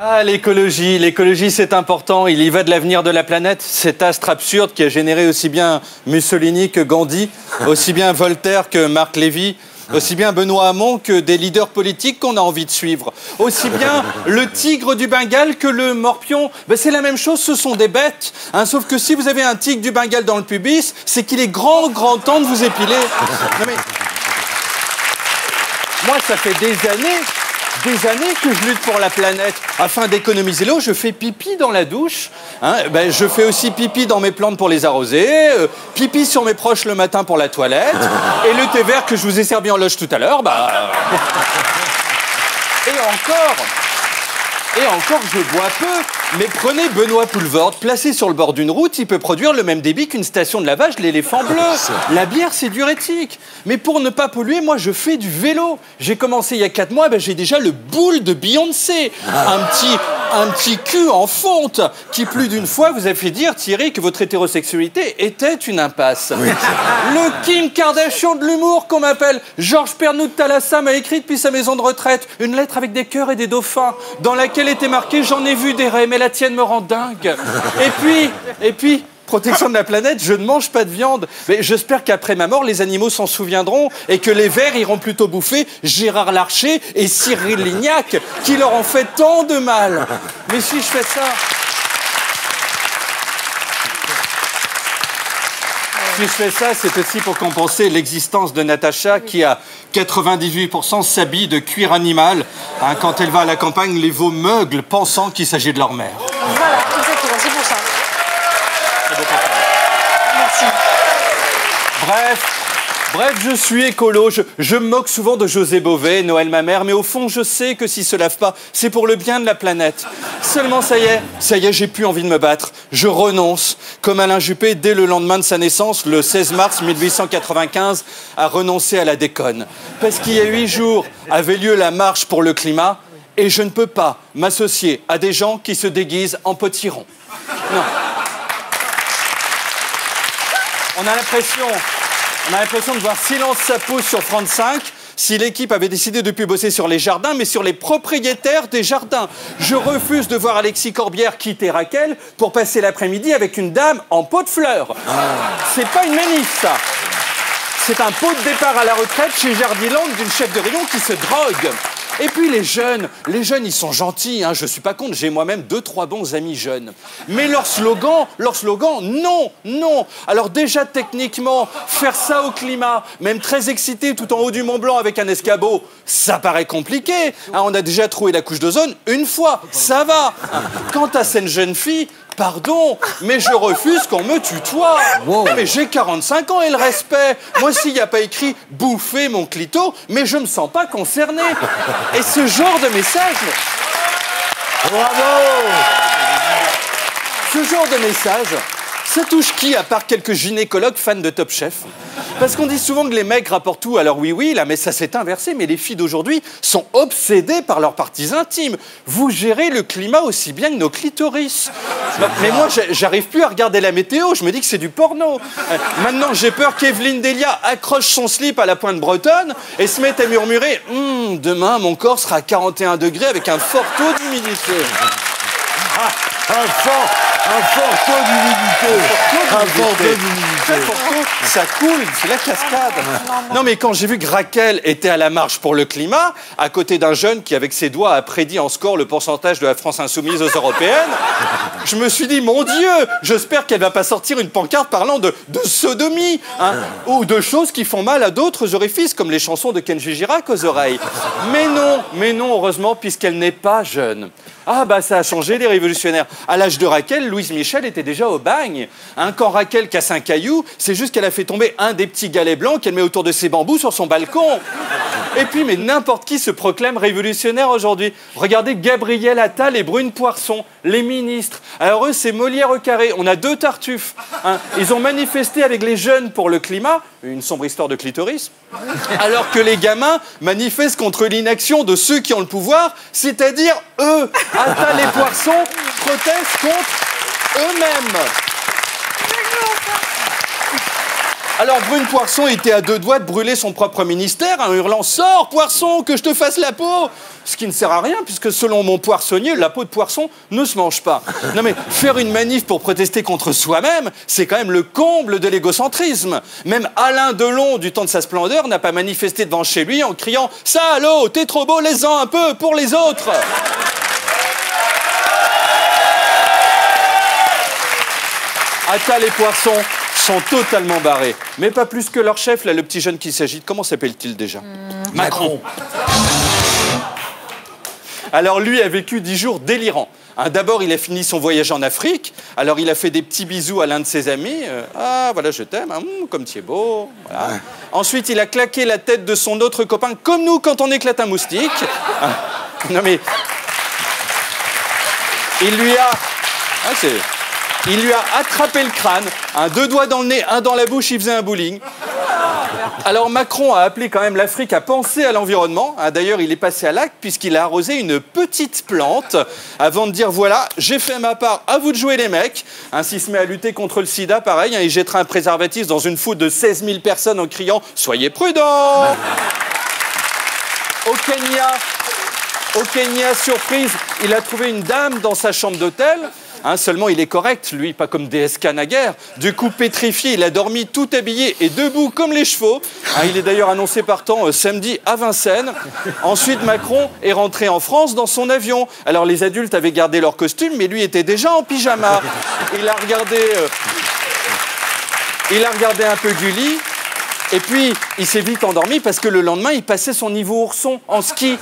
Ah, l'écologie c'est important, il y va de l'avenir de la planète, cet astre absurde qui a généré aussi bien Mussolini que Gandhi, aussi bien Voltaire que Marc Lévy, aussi bien Benoît Hamon que des leaders politiques qu'on a envie de suivre, aussi bien le tigre du Bengale que le morpion, ben c'est la même chose, ce sont des bêtes, hein, sauf que si vous avez un tigre du Bengale dans le pubis, c'est qu'il est grand temps de vous épiler. Non mais... Moi, ça fait des années que je lutte pour la planète. Afin d'économiser l'eau, je fais pipi dans la douche. Hein, ben, je fais aussi pipi dans mes plantes pour les arroser, pipi sur mes proches le matin pour la toilette, et le thé vert que je vous ai servi en loge tout à l'heure, bah... Et encore, je bois peu. Mais prenez Benoît Poulvorde, placé sur le bord d'une route, il peut produire le même débit qu'une station de lavage, l'éléphant bleu. La bière, c'est diurétique. Mais pour ne pas polluer, moi, je fais du vélo. J'ai commencé il y a 4 mois, ben, j'ai déjà le boule de Beyoncé. Un petit cul en fonte qui, plus d'une fois, vous a fait dire, Thierry, que votre hétérosexualité était une impasse. Oui. Le Kim Kardashian de l'humour qu'on m'appelle. Georges Pernou de Thalassa m'a écrit depuis sa maison de retraite une lettre avec des cœurs et des dauphins dans laquelle était marqué « J'en ai vu des raies, mais la tienne me rend dingue ». Et puis, protection de la planète, je ne mange pas de viande. Mais j'espère qu'après ma mort, les animaux s'en souviendront et que les vers iront plutôt bouffer Gérard Larcher et Cyril Lignac, qui leur ont fait tant de mal. Mais si je fais ça... Si je fais ça, c'est aussi pour compenser l'existence de Natacha qui, à 98%, s'habille de cuir animal. Hein, quand elle va à la campagne, les veaux meuglent, pensant qu'il s'agit de leur mère. Voilà, exactement, c'est pour ça. Merci. Bref, je suis écolo, je me moque souvent de José Bové, Noël ma mère, mais au fond, je sais que s'il se lave pas, c'est pour le bien de la planète. Seulement, ça y est, j'ai plus envie de me battre. Je renonce, comme Alain Juppé, dès le lendemain de sa naissance, le 16 mars 1895, a renoncé à la déconne. Parce qu'il y a 8 jours avait lieu la marche pour le climat, et je ne peux pas m'associer à des gens qui se déguisent en potirons. Non. On a l'impression de voir Silence ça pousse sur France 5 si l'équipe avait décidé de ne plus bosser sur les jardins, mais sur les propriétaires des jardins. Je refuse de voir Alexis Corbière quitter Raquel pour passer l'après-midi avec une dame en pot de fleurs. C'est pas une manif, ça. C'est un pot de départ à la retraite chez Jardiland d'une chef de rayon qui se drogue. Et puis les jeunes, ils sont gentils, hein, je suis pas contre, j'ai moi-même 2-3 bons amis jeunes. Mais leur slogan, non, non. Alors déjà, techniquement, faire ça au climat, même très excité tout en haut du Mont Blanc avec un escabeau, ça paraît compliqué. Hein, on a déjà trouvé la couche d'ozone une fois, ça va. Quant à cette jeune fille, pardon, mais je refuse qu'on me tutoie. Wow. Mais j'ai 45 ans et le respect. Moi, s'il n'y a pas écrit « bouffer mon clito », mais je me sens pas concerné. Et ce genre de message... Bravo! Ce genre de message, ça touche qui, à part quelques gynécologues fans de Top Chef? Parce qu'on dit souvent que les mecs rapportent tout à leur oui-oui, là, mais ça s'est inversé. Mais les filles d'aujourd'hui sont obsédées par leurs parties intimes. Vous gérez le climat aussi bien que nos clitoris. Mais moi, j'arrive plus à regarder la météo, je me dis que c'est du porno. Maintenant, j'ai peur qu'Evelyne Delia accroche son slip à la pointe bretonne et se mette à murmurer « Demain, mon corps sera à 41 degrés avec un fort taux d'humidité. » Un fort taux d'humidité. Ça coule, c'est la cascade. Non, mais quand j'ai vu que Raquel était à la marche pour le climat, à côté d'un jeune qui, avec ses doigts, a prédit en score le pourcentage de la France insoumise aux européennes, je me suis dit, mon Dieu, j'espère qu'elle va pas sortir une pancarte parlant de sodomie, hein, ou de choses qui font mal à d'autres orifices, comme les chansons de Kenji Girac aux oreilles. Mais non, heureusement, puisqu'elle n'est pas jeune. Ah bah ça a changé les révolutionnaires. À l'âge de Raquel, Louise Michel était déjà au bagne. Hein, quand Raquel casse un caillou, c'est juste qu'elle a fait tomber un des petits galets blancs qu'elle met autour de ses bambous sur son balcon. Et puis, mais n'importe qui se proclame révolutionnaire aujourd'hui. Regardez Gabriel Attal et Brune Poirson, les ministres. Alors eux, c'est Molière au carré. On a 2 tartuffes. Hein. Ils ont manifesté avec les jeunes pour le climat, une sombre histoire de clitoris, alors que les gamins manifestent contre l'inaction de ceux qui ont le pouvoir, c'est-à-dire eux. Attal et Poisson protestent contre eux-mêmes. Alors Brune Poisson était à 2 doigts de brûler son propre ministère en hurlant « Sors, Poisson, que je te fasse la peau !» Ce qui ne sert à rien, puisque selon mon poissonnier, la peau de poisson ne se mange pas. Non mais, faire une manif pour protester contre soi-même, c'est quand même le comble de l'égocentrisme. Même Alain Delon, du temps de sa splendeur, n'a pas manifesté devant chez lui en criant « Salaud, t'es trop beau, laisse-en un peu pour les autres !» Attal et Poisson sont totalement barrés. Mais pas plus que leur chef, là, le petit jeune qui s'agite. Comment s'appelle-t-il déjà? Macron. Alors lui a vécu 10 jours délirants. D'abord, il a fini son voyage en Afrique. Alors, il a fait des petits bisous à l'un de ses amis. Ah, voilà, je t'aime. Comme tu es beau. Voilà. Ouais. Ensuite, il a claqué la tête de son autre copain, comme nous quand on éclate un moustique. Non, mais... Il lui a attrapé le crâne, 2 doigts dans le nez, 1 dans la bouche, il faisait un bowling. Alors Macron a appelé quand même l'Afrique à penser à l'environnement. D'ailleurs, il est passé à l'acte puisqu'il a arrosé une petite plante avant de dire voilà, j'ai fait ma part, à vous de jouer les mecs. S'il se met à lutter contre le sida, pareil, il jettera un préservatif dans une foule de 16 000 personnes en criant soyez prudents. Au Kenya, surprise, il a trouvé une dame dans sa chambre d'hôtel. Seulement, il est correct, lui, pas comme DSK naguère. Du coup, pétrifié, il a dormi tout habillé et debout comme les chevaux. Il est d'ailleurs annoncé partant samedi à Vincennes. Ensuite, Macron est rentré en France dans son avion. Alors, les adultes avaient gardé leur costume, mais lui était déjà en pyjama. Il a regardé un peu Gulli. Et puis, il s'est vite endormi parce que le lendemain, il passait son niveau ourson en ski.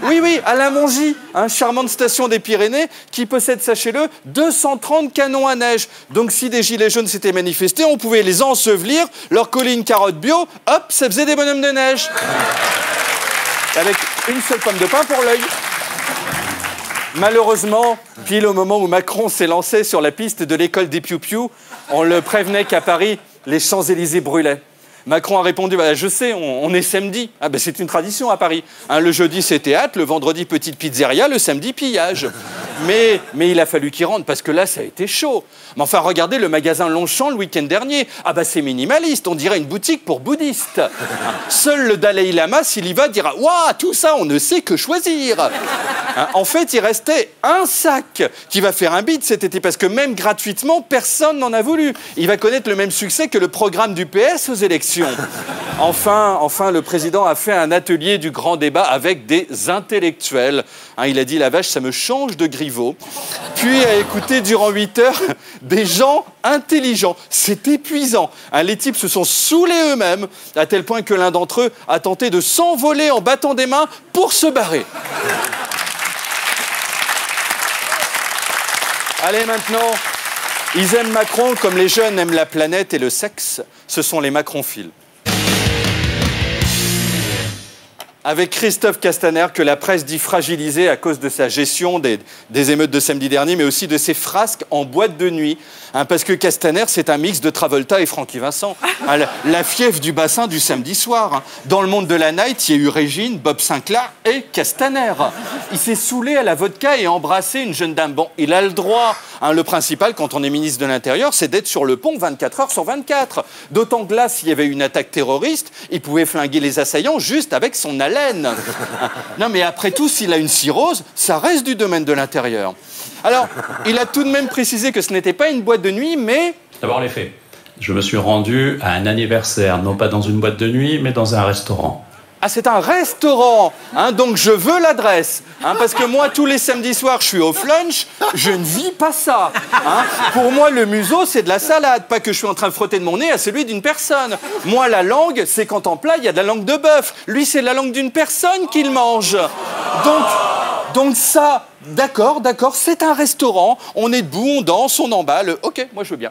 Oui, à la Mongie, charmante station des Pyrénées qui possède, sachez-le, 230 canons à neige. Donc, si des gilets jaunes s'étaient manifestés, on pouvait les ensevelir, leur coller une carotte bio, hop, ça faisait des bonhommes de neige. Avec une seule pomme de pain pour l'œil. Malheureusement, pile au moment où Macron s'est lancé sur la piste de l'école des Piou-Piou, on le prévenait qu'à Paris, les Champs-Élysées brûlaient. Macron a répondu, je sais, on est samedi. C'est une tradition à Paris. Le jeudi, c'est théâtre, le vendredi, petite pizzeria, le samedi, pillage. Mais il a fallu qu'il rentre, parce que là, ça a été chaud. Mais enfin, regardez le magasin Longchamp le week-end dernier. C'est minimaliste, on dirait une boutique pour bouddhistes. Seul le Dalai Lama, s'il y va, dira « Waouh, tout ça, on ne sait que choisir !» En fait, il restait un sac qui va faire un bide cet été, parce que même gratuitement, personne n'en a voulu. Il va connaître le même succès que le programme du PS aux élections. Enfin, le président a fait un atelier du grand débat avec des intellectuels. Il a dit « La vache, ça me change de Griveaux ». Puis a écouté durant 8 heures des gens intelligents. C'est épuisant. Les types se sont saoulés eux-mêmes, à tel point que l'un d'entre eux a tenté de s'envoler en battant des mains pour se barrer. Allez, maintenant, ils aiment Macron comme les jeunes aiment la planète et le sexe. Ce sont les macronphiles. Avec Christophe Castaner, que la presse dit fragilisé à cause de sa gestion des émeutes de samedi dernier, mais aussi de ses frasques en boîte de nuit. Parce que Castaner, c'est un mix de Travolta et Francky Vincent. La fièvre du bassin du samedi soir. Dans le monde de la night, il y a eu Régine, Bob Sinclair et Castaner. Il s'est saoulé à la vodka et embrassé une jeune dame. Bon, il a le droit. Le principal, quand on est ministre de l'Intérieur, c'est d'être sur le pont 24 heures sur 24. D'autant que là, s'il y avait une attaque terroriste, il pouvait flinguer les assaillants juste avec son haleine. Non, mais après tout, s'il a une cirrhose, ça reste du domaine de l'Intérieur. Alors, il a tout de même précisé que ce n'était pas une boîte de nuit, mais... D'abord les faits. Je me suis rendu à un anniversaire, non pas dans une boîte de nuit, mais dans un restaurant. C'est un restaurant, donc je veux l'adresse. Parce que moi, tous les samedis soirs, je suis au flunch, je ne vis pas ça. Pour moi, le museau, c'est de la salade, pas que je suis en train de frotter de mon nez à celui d'une personne. Moi, la langue, c'est quand en plat, il y a de la langue de bœuf. Lui, c'est la langue d'une personne qu'il mange. Donc ça, d'accord, c'est un restaurant, on est debout, on danse, on emballe, ok, moi je veux bien.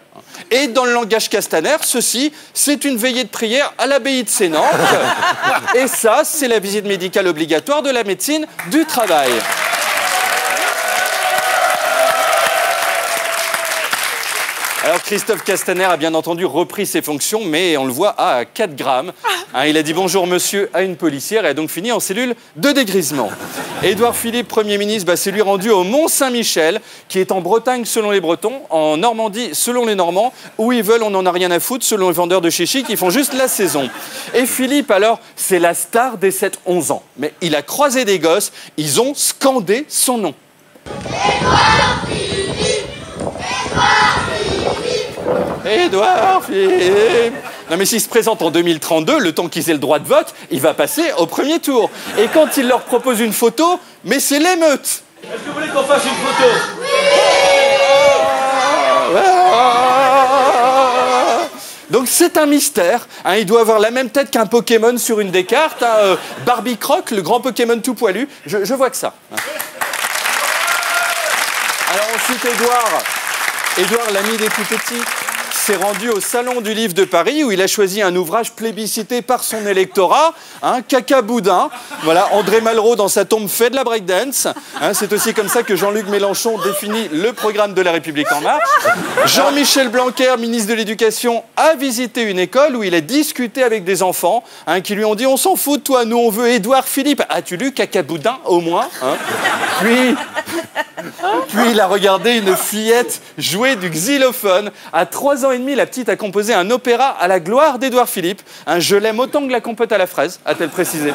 Et dans le langage Castaner, ceci, c'est une veillée de prière à l'abbaye de Sénanque. Et ça, c'est la visite médicale obligatoire de la médecine du travail. Alors Christophe Castaner a bien entendu repris ses fonctions, mais on le voit à 4 grammes. Il a dit bonjour monsieur à une policière et a donc fini en cellule de dégrisement. Édouard Philippe, Premier ministre, s'est lui rendu au Mont-Saint-Michel, qui est en Bretagne selon les Bretons, en Normandie selon les Normands, où ils veulent, on n'en a rien à foutre, selon les vendeurs de chichi qui font juste la saison. Et Philippe, alors, c'est la star des 7-11 ans. Mais il a croisé des gosses, ils ont scandé son nom. Édouard Philippe. Non mais s'il se présente en 2032, le temps qu'ils aient le droit de vote, il va passer au premier tour. Et quand il leur propose une photo, mais c'est l'émeute. Est-ce que vous voulez qu'on fasse une photo? Oui. Donc c'est un mystère. Hein, il doit avoir la même tête qu'un Pokémon sur une des cartes. Hein, Barbie Croc, le grand Pokémon tout poilu. Je vois que ça. Hein. Alors ensuite, Édouard, l'ami des tout petits, s'est rendu au Salon du Livre de Paris où il a choisi un ouvrage plébiscité par son électorat, hein, Caca Boudin. Voilà, André Malraux dans sa tombe fait de la breakdance. Hein, c'est aussi comme ça que Jean-Luc Mélenchon définit le programme de La République En Marche. Jean-Michel Blanquer, ministre de l'Éducation, a visité une école où il a discuté avec des enfants hein, qui lui ont dit « On s'en fout de toi, nous on veut Édouard Philippe. As-tu lu Caca Boudin au moins hein ?» Puis il a regardé une fillette jouer du xylophone. À 3 ans et demi, la petite a composé un opéra à la gloire d'Édouard Philippe. Un Je l'aime autant que la compote à la fraise, a-t-elle précisé.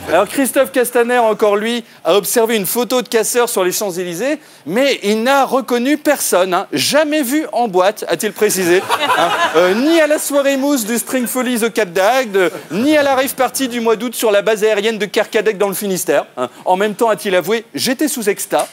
Alors Christophe Castaner, encore lui, a observé une photo de casseur sur les Champs-Élysées, mais il n'a reconnu personne. Hein. Jamais vu en boîte, a-t-il précisé. Hein. Ni à la soirée mousse du Spring Follies au Cap d'Agde, ni à la rave party du mois d'août sur la base aérienne de Kerkadec dans le Finistère. Hein. En même temps, a-t-il avoué, j'étais sous exta.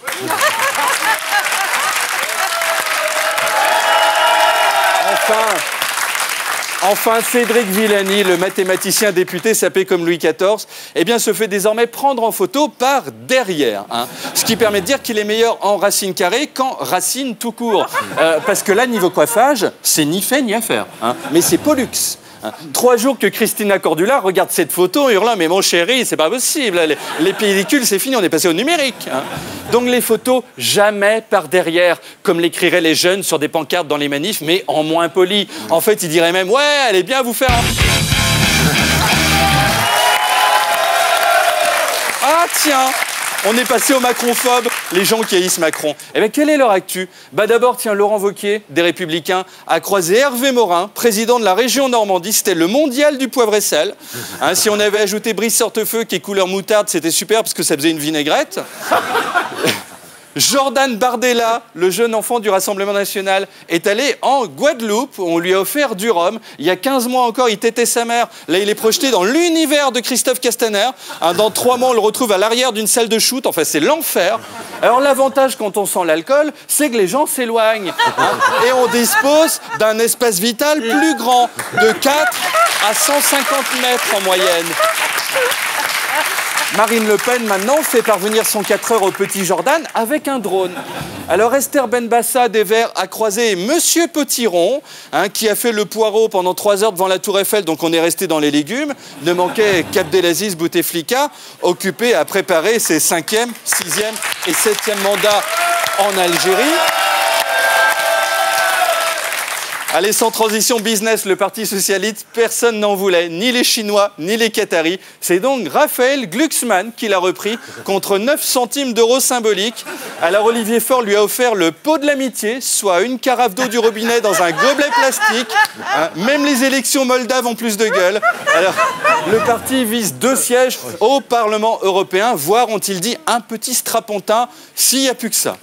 Enfin, Cédric Villani, le mathématicien député sapé comme Louis XIV, eh bien, se fait désormais prendre en photo par derrière. Hein. Ce qui permet de dire qu'il est meilleur en racine carrée qu'en racine tout court. Parce que là, niveau coiffage, c'est ni fait ni à faire. Hein. Mais c'est Pollux. 3 jours que Christina Cordula regarde cette photo et hurle « Mais mon chéri, c'est pas possible, les pellicules, c'est fini, on est passé au numérique. Hein. » Donc les photos, jamais par derrière, comme l'écriraient les jeunes sur des pancartes dans les manifs, mais en moins poli. En fait, ils diraient même « Ouais, allez bien vous faire... » Ah tiens, on est passé aux macronphobes, les gens qui haïssent Macron. Eh bien, quelle est leur actu? D'abord, tiens, Laurent Wauquiez, des Républicains, a croisé Hervé Morin, président de la région Normandie. C'était le mondial du poivre et sel. Hein, si on avait ajouté Brice Hortefeux, qui est couleur moutarde, c'était super parce que ça faisait une vinaigrette. Jordan Bardella, le jeune enfant du Rassemblement national, est allé en Guadeloupe où on lui a offert du rhum. Il y a 15 mois encore, il tétait sa mère. Là, il est projeté dans l'univers de Christophe Castaner. Hein, dans 3 mois, on le retrouve à l'arrière d'une salle de shoot. Enfin, c'est l'enfer. Alors, l'avantage quand on sent l'alcool, c'est que les gens s'éloignent. Hein, et on dispose d'un espace vital plus grand, de 4 à 150 mètres en moyenne. Marine Le Pen, maintenant, fait parvenir son 4 heures au petit Jordan avec un drone. Alors, Esther Benbassa des Verts a croisé Monsieur Potiron, hein, qui a fait le poireau pendant 3 heures devant la Tour Eiffel, donc on est resté dans les légumes. Ne manquait qu'Abdelaziz Bouteflika, occupé à préparer ses 5e, 6e et 7e mandats en Algérie. Allez, sans transition business, le Parti socialiste, personne n'en voulait, ni les Chinois, ni les Qataris. C'est donc Raphaël Glucksmann qui l'a repris contre 9 centimes d'euros symboliques. Alors Olivier Faure lui a offert le pot de l'amitié, soit une carafe d'eau du robinet dans un gobelet plastique. Hein, même les élections moldaves ont plus de gueule. Alors, le parti vise 2 sièges au Parlement européen, voire, ont-ils dit, un petit strapontin, s'il n'y a plus que ça.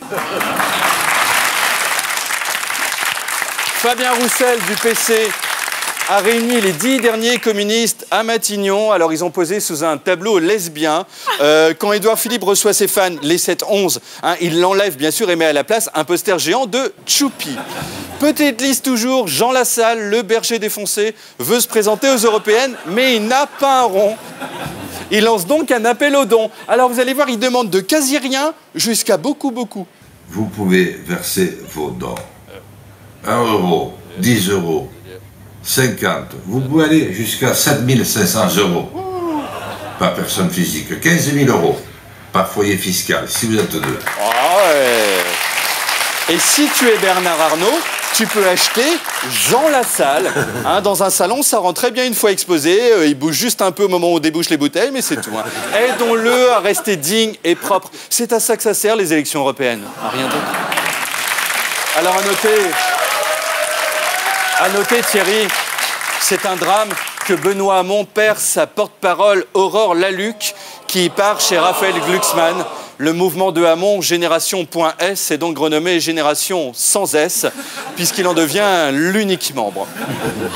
Fabien Roussel du PC a réuni les 10 derniers communistes à Matignon. Alors, ils ont posé sous un tableau lesbien. Quand Édouard Philippe reçoit ses fans, les 7-11, hein, il l'enlève, bien sûr, et met à la place un poster géant de Choupi. Petite liste toujours, Jean Lassalle, le berger défoncé, veut se présenter aux européennes, mais il n'a pas un rond. Il lance donc un appel aux dons. Alors, vous allez voir, il demande de quasi rien jusqu'à beaucoup, beaucoup. Vous pouvez verser vos dons. 1 euro, 10 euros, 50. Vous pouvez aller jusqu'à 7 500 euros par personne physique. 15 000 euros par foyer fiscal, si vous êtes 2. Ah ouais. Et si tu es Bernard Arnault, tu peux acheter Jean Lassalle. Hein, dans un salon, ça rend très bien une fois exposé. Il bouge juste un peu au moment où on débouche les bouteilles, mais c'est tout. Hein. Aidons-le à rester digne et propre. C'est à ça que ça sert, les élections européennes. À rien d'autre. Alors, à noter, Thierry, c'est un drame que Benoît Hamon perd sa porte-parole Aurore Laluc, qui part chez Raphaël Glucksmann. Le mouvement de Hamon, Génération.S, est donc renommé Génération sans S, puisqu'il en devient l'unique membre.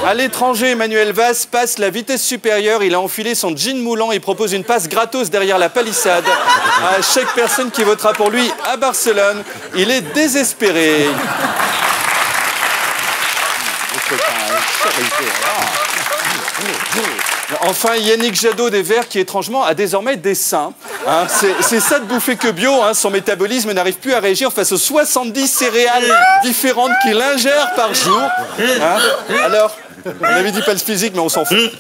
À l'étranger, Emmanuel Valls passe la vitesse supérieure. Il a enfilé son jean moulant et propose une passe gratos derrière la palissade à chaque personne qui votera pour lui à Barcelone. Il est désespéré. C'est un choc. Enfin, Yannick Jadot des Verts qui, étrangement, a désormais des seins. Hein, c'est ça de bouffer que bio. Hein, son métabolisme n'arrive plus à réagir face aux 70 céréales différentes qu'il ingère par jour. Hein, alors, on avait dit pas le physique, mais on s'en fout.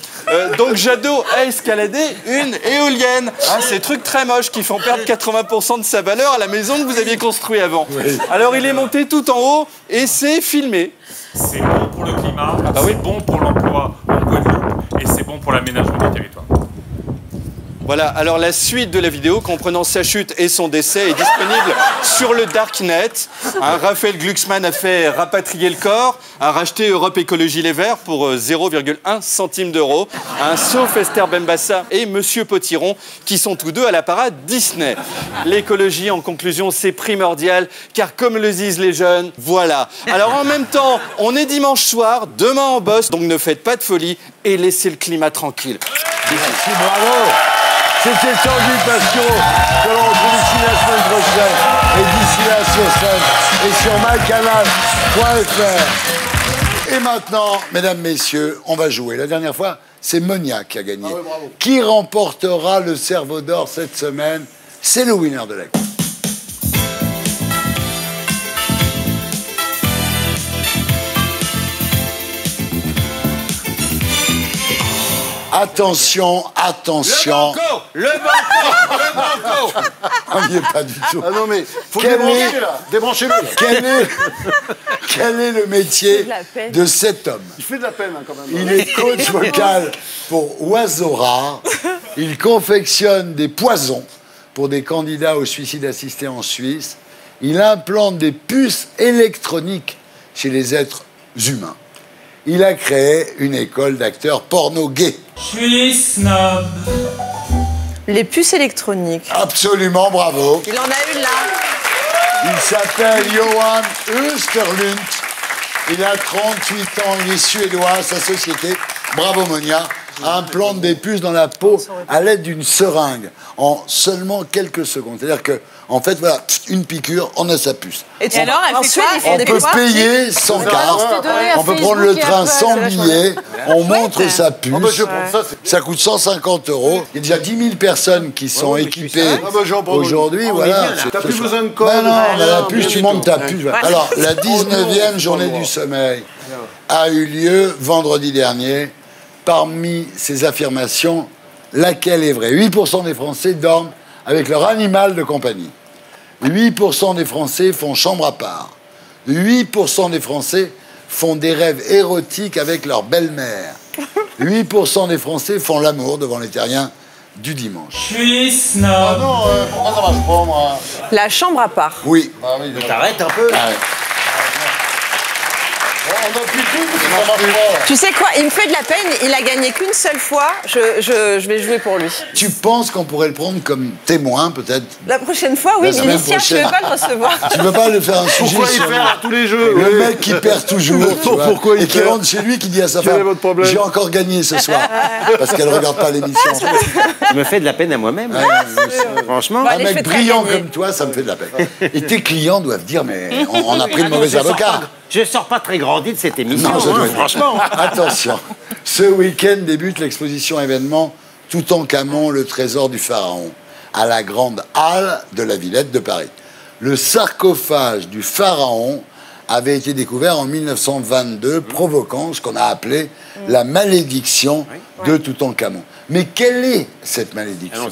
Donc Jadot a escaladé une éolienne. Hein, ces trucs très moches qui font perdre 80% de sa valeur à la maison que vous aviez construite avant. Oui. Alors il est monté tout en haut et c'est filmé. C'est bon pour le climat, c'est bon pour l'emploi en Guadeloupe et c'est bon pour l'aménagement du territoire. Voilà, alors la suite de la vidéo comprenant sa chute et son décès est disponible sur le Darknet. Raphaël Glucksmann a fait rapatrier le corps, a racheté Europe Écologie Les Verts pour 0,1 centime d'euro, sauf Esther Benbassa et Monsieur Potiron, qui sont tous deux à la parade Disney. L'écologie, en conclusion, c'est primordial, car comme le disent les jeunes, voilà. Alors en même temps, on est dimanche soir, demain on bosse, donc ne faites pas de folie et laissez le climat tranquille. Merci, bravo. C'était Tanguy Passion, que l'on retrouve ici la semaine prochaine. Et d'ici là sur scène et sur mycanal.fr. Et maintenant, mesdames, messieurs, on va jouer. La dernière fois, c'est Monia qui a gagné. Ah oui, qui remportera le cerveau d'or cette semaine? C'est le winner de la course. Attention, attention. Le banco. On n'y est pas du tout. Ah non mais, faut débrancher là, débranchez-le. Quel est le métier de cet homme? Il fait de la peine quand même. Il est coach vocal pour Oiseaux Rares. Il confectionne des poisons pour des candidats au suicide assisté en Suisse. Il implante des puces électroniques chez les êtres humains. Il a créé une école d'acteurs porno gays. Je suis snob. Les puces électroniques. Absolument, bravo. Il en a une là. Il s'appelle Johan Österlund. Il a 38 ans, il est suédois. Sa société, bravo Monia, implante des puces dans la peau à l'aide d'une seringue en seulement quelques secondes. C'est-à-dire que, en fait, voilà, une piqûre, on a sa puce. Et alors, elle fait quoi? On peut payer sans carte, on peut prendre le train sans billet, on montre sa puce. Ça coûte 150 €. Il y a déjà 10 000 personnes qui sont équipées aujourd'hui. Voilà. T'as plus besoin de code. Non, la puce, tu montes ta puce. Alors, la 19e journée du sommeil a eu lieu vendredi dernier. Parmi ces affirmations, laquelle est vraie? 8% des Français dorment avec leur animal de compagnie. 8% des Français font chambre à part. 8% des Français font des rêves érotiques avec leur belle-mère. 8% des Français font l'amour devant les terriens du dimanche. Je suis snob. Ah non, pourquoi ça marche pas, moi? La chambre à part. Oui. Bah oui, T'arrêtes un peu. Ah ouais. On a plus tout, mais ça marche pas. Tu sais quoi? Il me fait de la peine. Il a gagné qu'une seule fois. Je vais jouer pour lui. Tu penses qu'on pourrait le prendre comme témoin, peut-être? La prochaine fois, oui, mais Lucia, je ne vais pas le recevoir. Tu ne peux pas le faire un sujet Pourquoi il sur perd tous les jeux? le mec qui perd toujours, tu vois, Pourquoi il et qui perd? rentre chez lui, qui dit à sa Quel est femme, votre problème? j'ai encore gagné ce soir, parce qu'elle ne regarde pas l'émission. Je me fais de la peine à moi-même. Franchement. Un mec brillant comme toi, ça me fait de la peine. Et tes clients doivent dire, mais on a pris le mauvais avocat. Je sors pas très grandi de cette émission, Non, franchement. Attention, ce week-end débute l'exposition événement Toutankhamon, le trésor du pharaon, à la grande halle de la Villette de Paris. Le sarcophage du pharaon avait été découvert en 1922, provoquant ce qu'on a appelé la malédiction de Toutankhamon. Mais quelle est cette malédiction?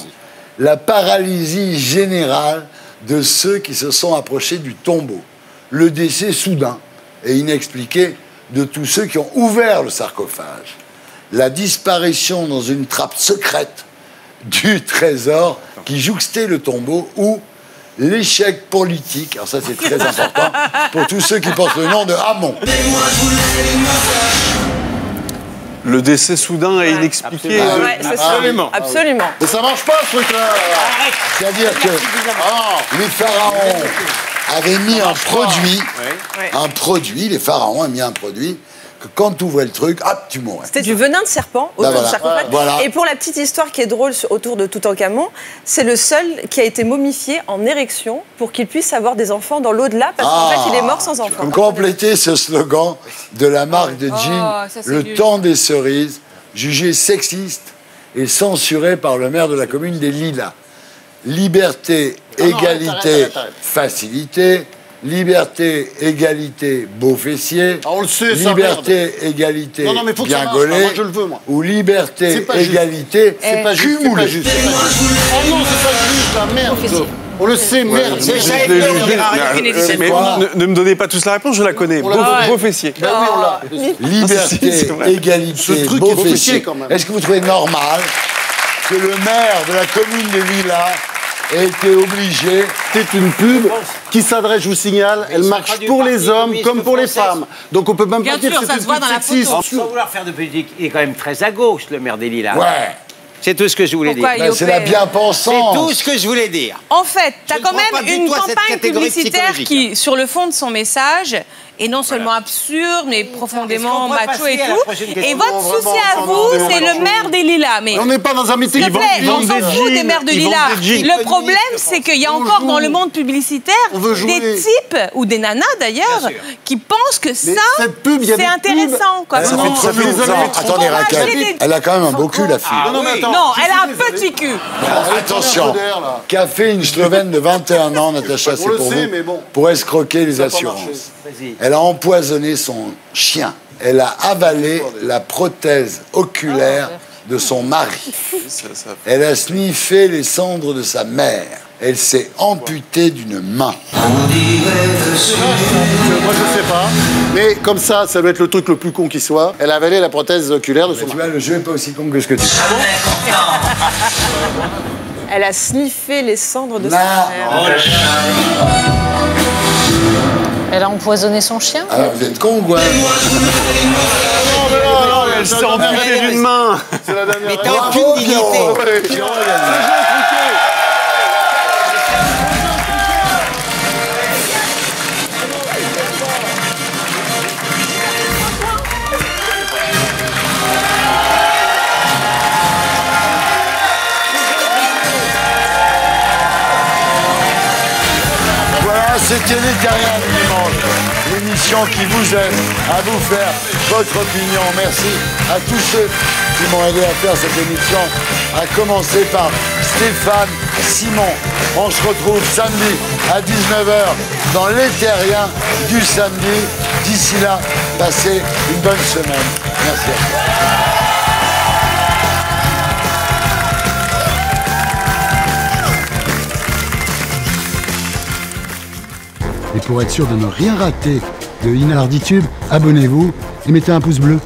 La paralysie générale de ceux qui se sont approchés du tombeau. Le décès soudain et inexpliqué de tous ceux qui ont ouvert le sarcophage. La disparition dans une trappe secrète du trésor qui jouxtait le tombeau, ou l'échec politique, alors ça c'est très important, pour tous ceux qui portent le nom de Hamon. Le décès soudain et inexpliqué. Ouais, c'est ça. Absolument. Mais ça marche pas, ce truc-là. C'est-à-dire que les pharaons avaient mis un produit, les pharaons ont mis un produit que quand tu ouvrais le truc, hop, tu mourrais. C'était du venin de serpent autour voilà. du sarcophage. Voilà. Et pour la petite histoire qui est drôle autour de Toutankhamon, c'est le seul qui a été momifié en érection pour qu'il puisse avoir des enfants dans l'au-delà, parce qu'en fait, il est mort sans enfants. Comme compléter ce slogan de la marque de jeans, le temps des cerises, jugé sexiste et censuré par le maire de la commune des Lilas. Liberté, égalité, facilité. Liberté, égalité, beau fessier. On le sait, ça, liberté, égalité, faut que bien ça marche. gaulé. Moi, je le veux, moi. Ou liberté, égalité, c'est pas juste. cumulé. Oh non, c'est pas juste, la merde. On le sait, merde. Ne me donnez pas tous la réponse, je la connais. Beau fessier. Ben oui, on l'a. Liberté, égalité, beau fessier. Est-ce que vous trouvez normal que le maire de la commune de Lilas ait été obligé... C'est une pub qui s'adresse, je vous signale, elle marche pour les hommes comme pour les femmes. Donc on peut même pas dire que c'est une pub sexiste. Sans vouloir faire de politique, il est quand même très à gauche, le maire des Lilas. Ouais. C'est tout ce que je voulais dire. C'est la bien-pensance. C'est tout ce que je voulais dire. En fait, tu as quand crois pas même du une tout à cette campagne catégorie publicitaire psychologique. qui, sur le fond de son message, est non seulement absurde, mais profondément Est-ce qu'on peut macho passer et à la tout. prochaine Et question? votre souci à vous, c'est le maire des Lilas. Mais on n'est pas dans un meeting. s'il te plaît, on s'en fout des maires de Lilas. Le problème, c'est qu'il y a encore dans le monde publicitaire des types, ou des nanas d'ailleurs, qui pensent que ça, c'est intéressant. Attendez, Raquel, elle a quand même un beau cul, la fille. Non, elle a un petit cul. Attention, qu'a fait une Slovène de 21 ans, Natacha, c'est pour vous, pour escroquer les assurances. Elle a empoisonné son chien. Elle a avalé la prothèse oculaire de son mari. Elle a sniffé les cendres de sa mère. Elle s'est amputée d'une main. Moi, je sais pas. Mais comme ça doit être le truc le plus con qui soit. Elle a avalé la prothèse oculaire de son mari. Tu vois, le jeu n'est pas aussi con que ce que tu dis. Elle a sniffé les cendres de sa mère. Elle a empoisonné son chien. Alors, vous êtes con ou quoi? Non, elle s'est amputée d'une main. C'est la dernière. Mais t'as aucune dignité. C'était Les Terriens du Dimanche, l'émission qui vous aide à vous faire votre opinion. Merci à tous ceux qui m'ont aidé à faire cette émission, à commencer par Stéphane, Simon. On se retrouve samedi à 19h dans Les Terriens du samedi. D'ici là, passez une bonne semaine. Merci à vous. Et pour être sûr de ne rien rater de Inarditube, abonnez-vous et mettez un pouce bleu.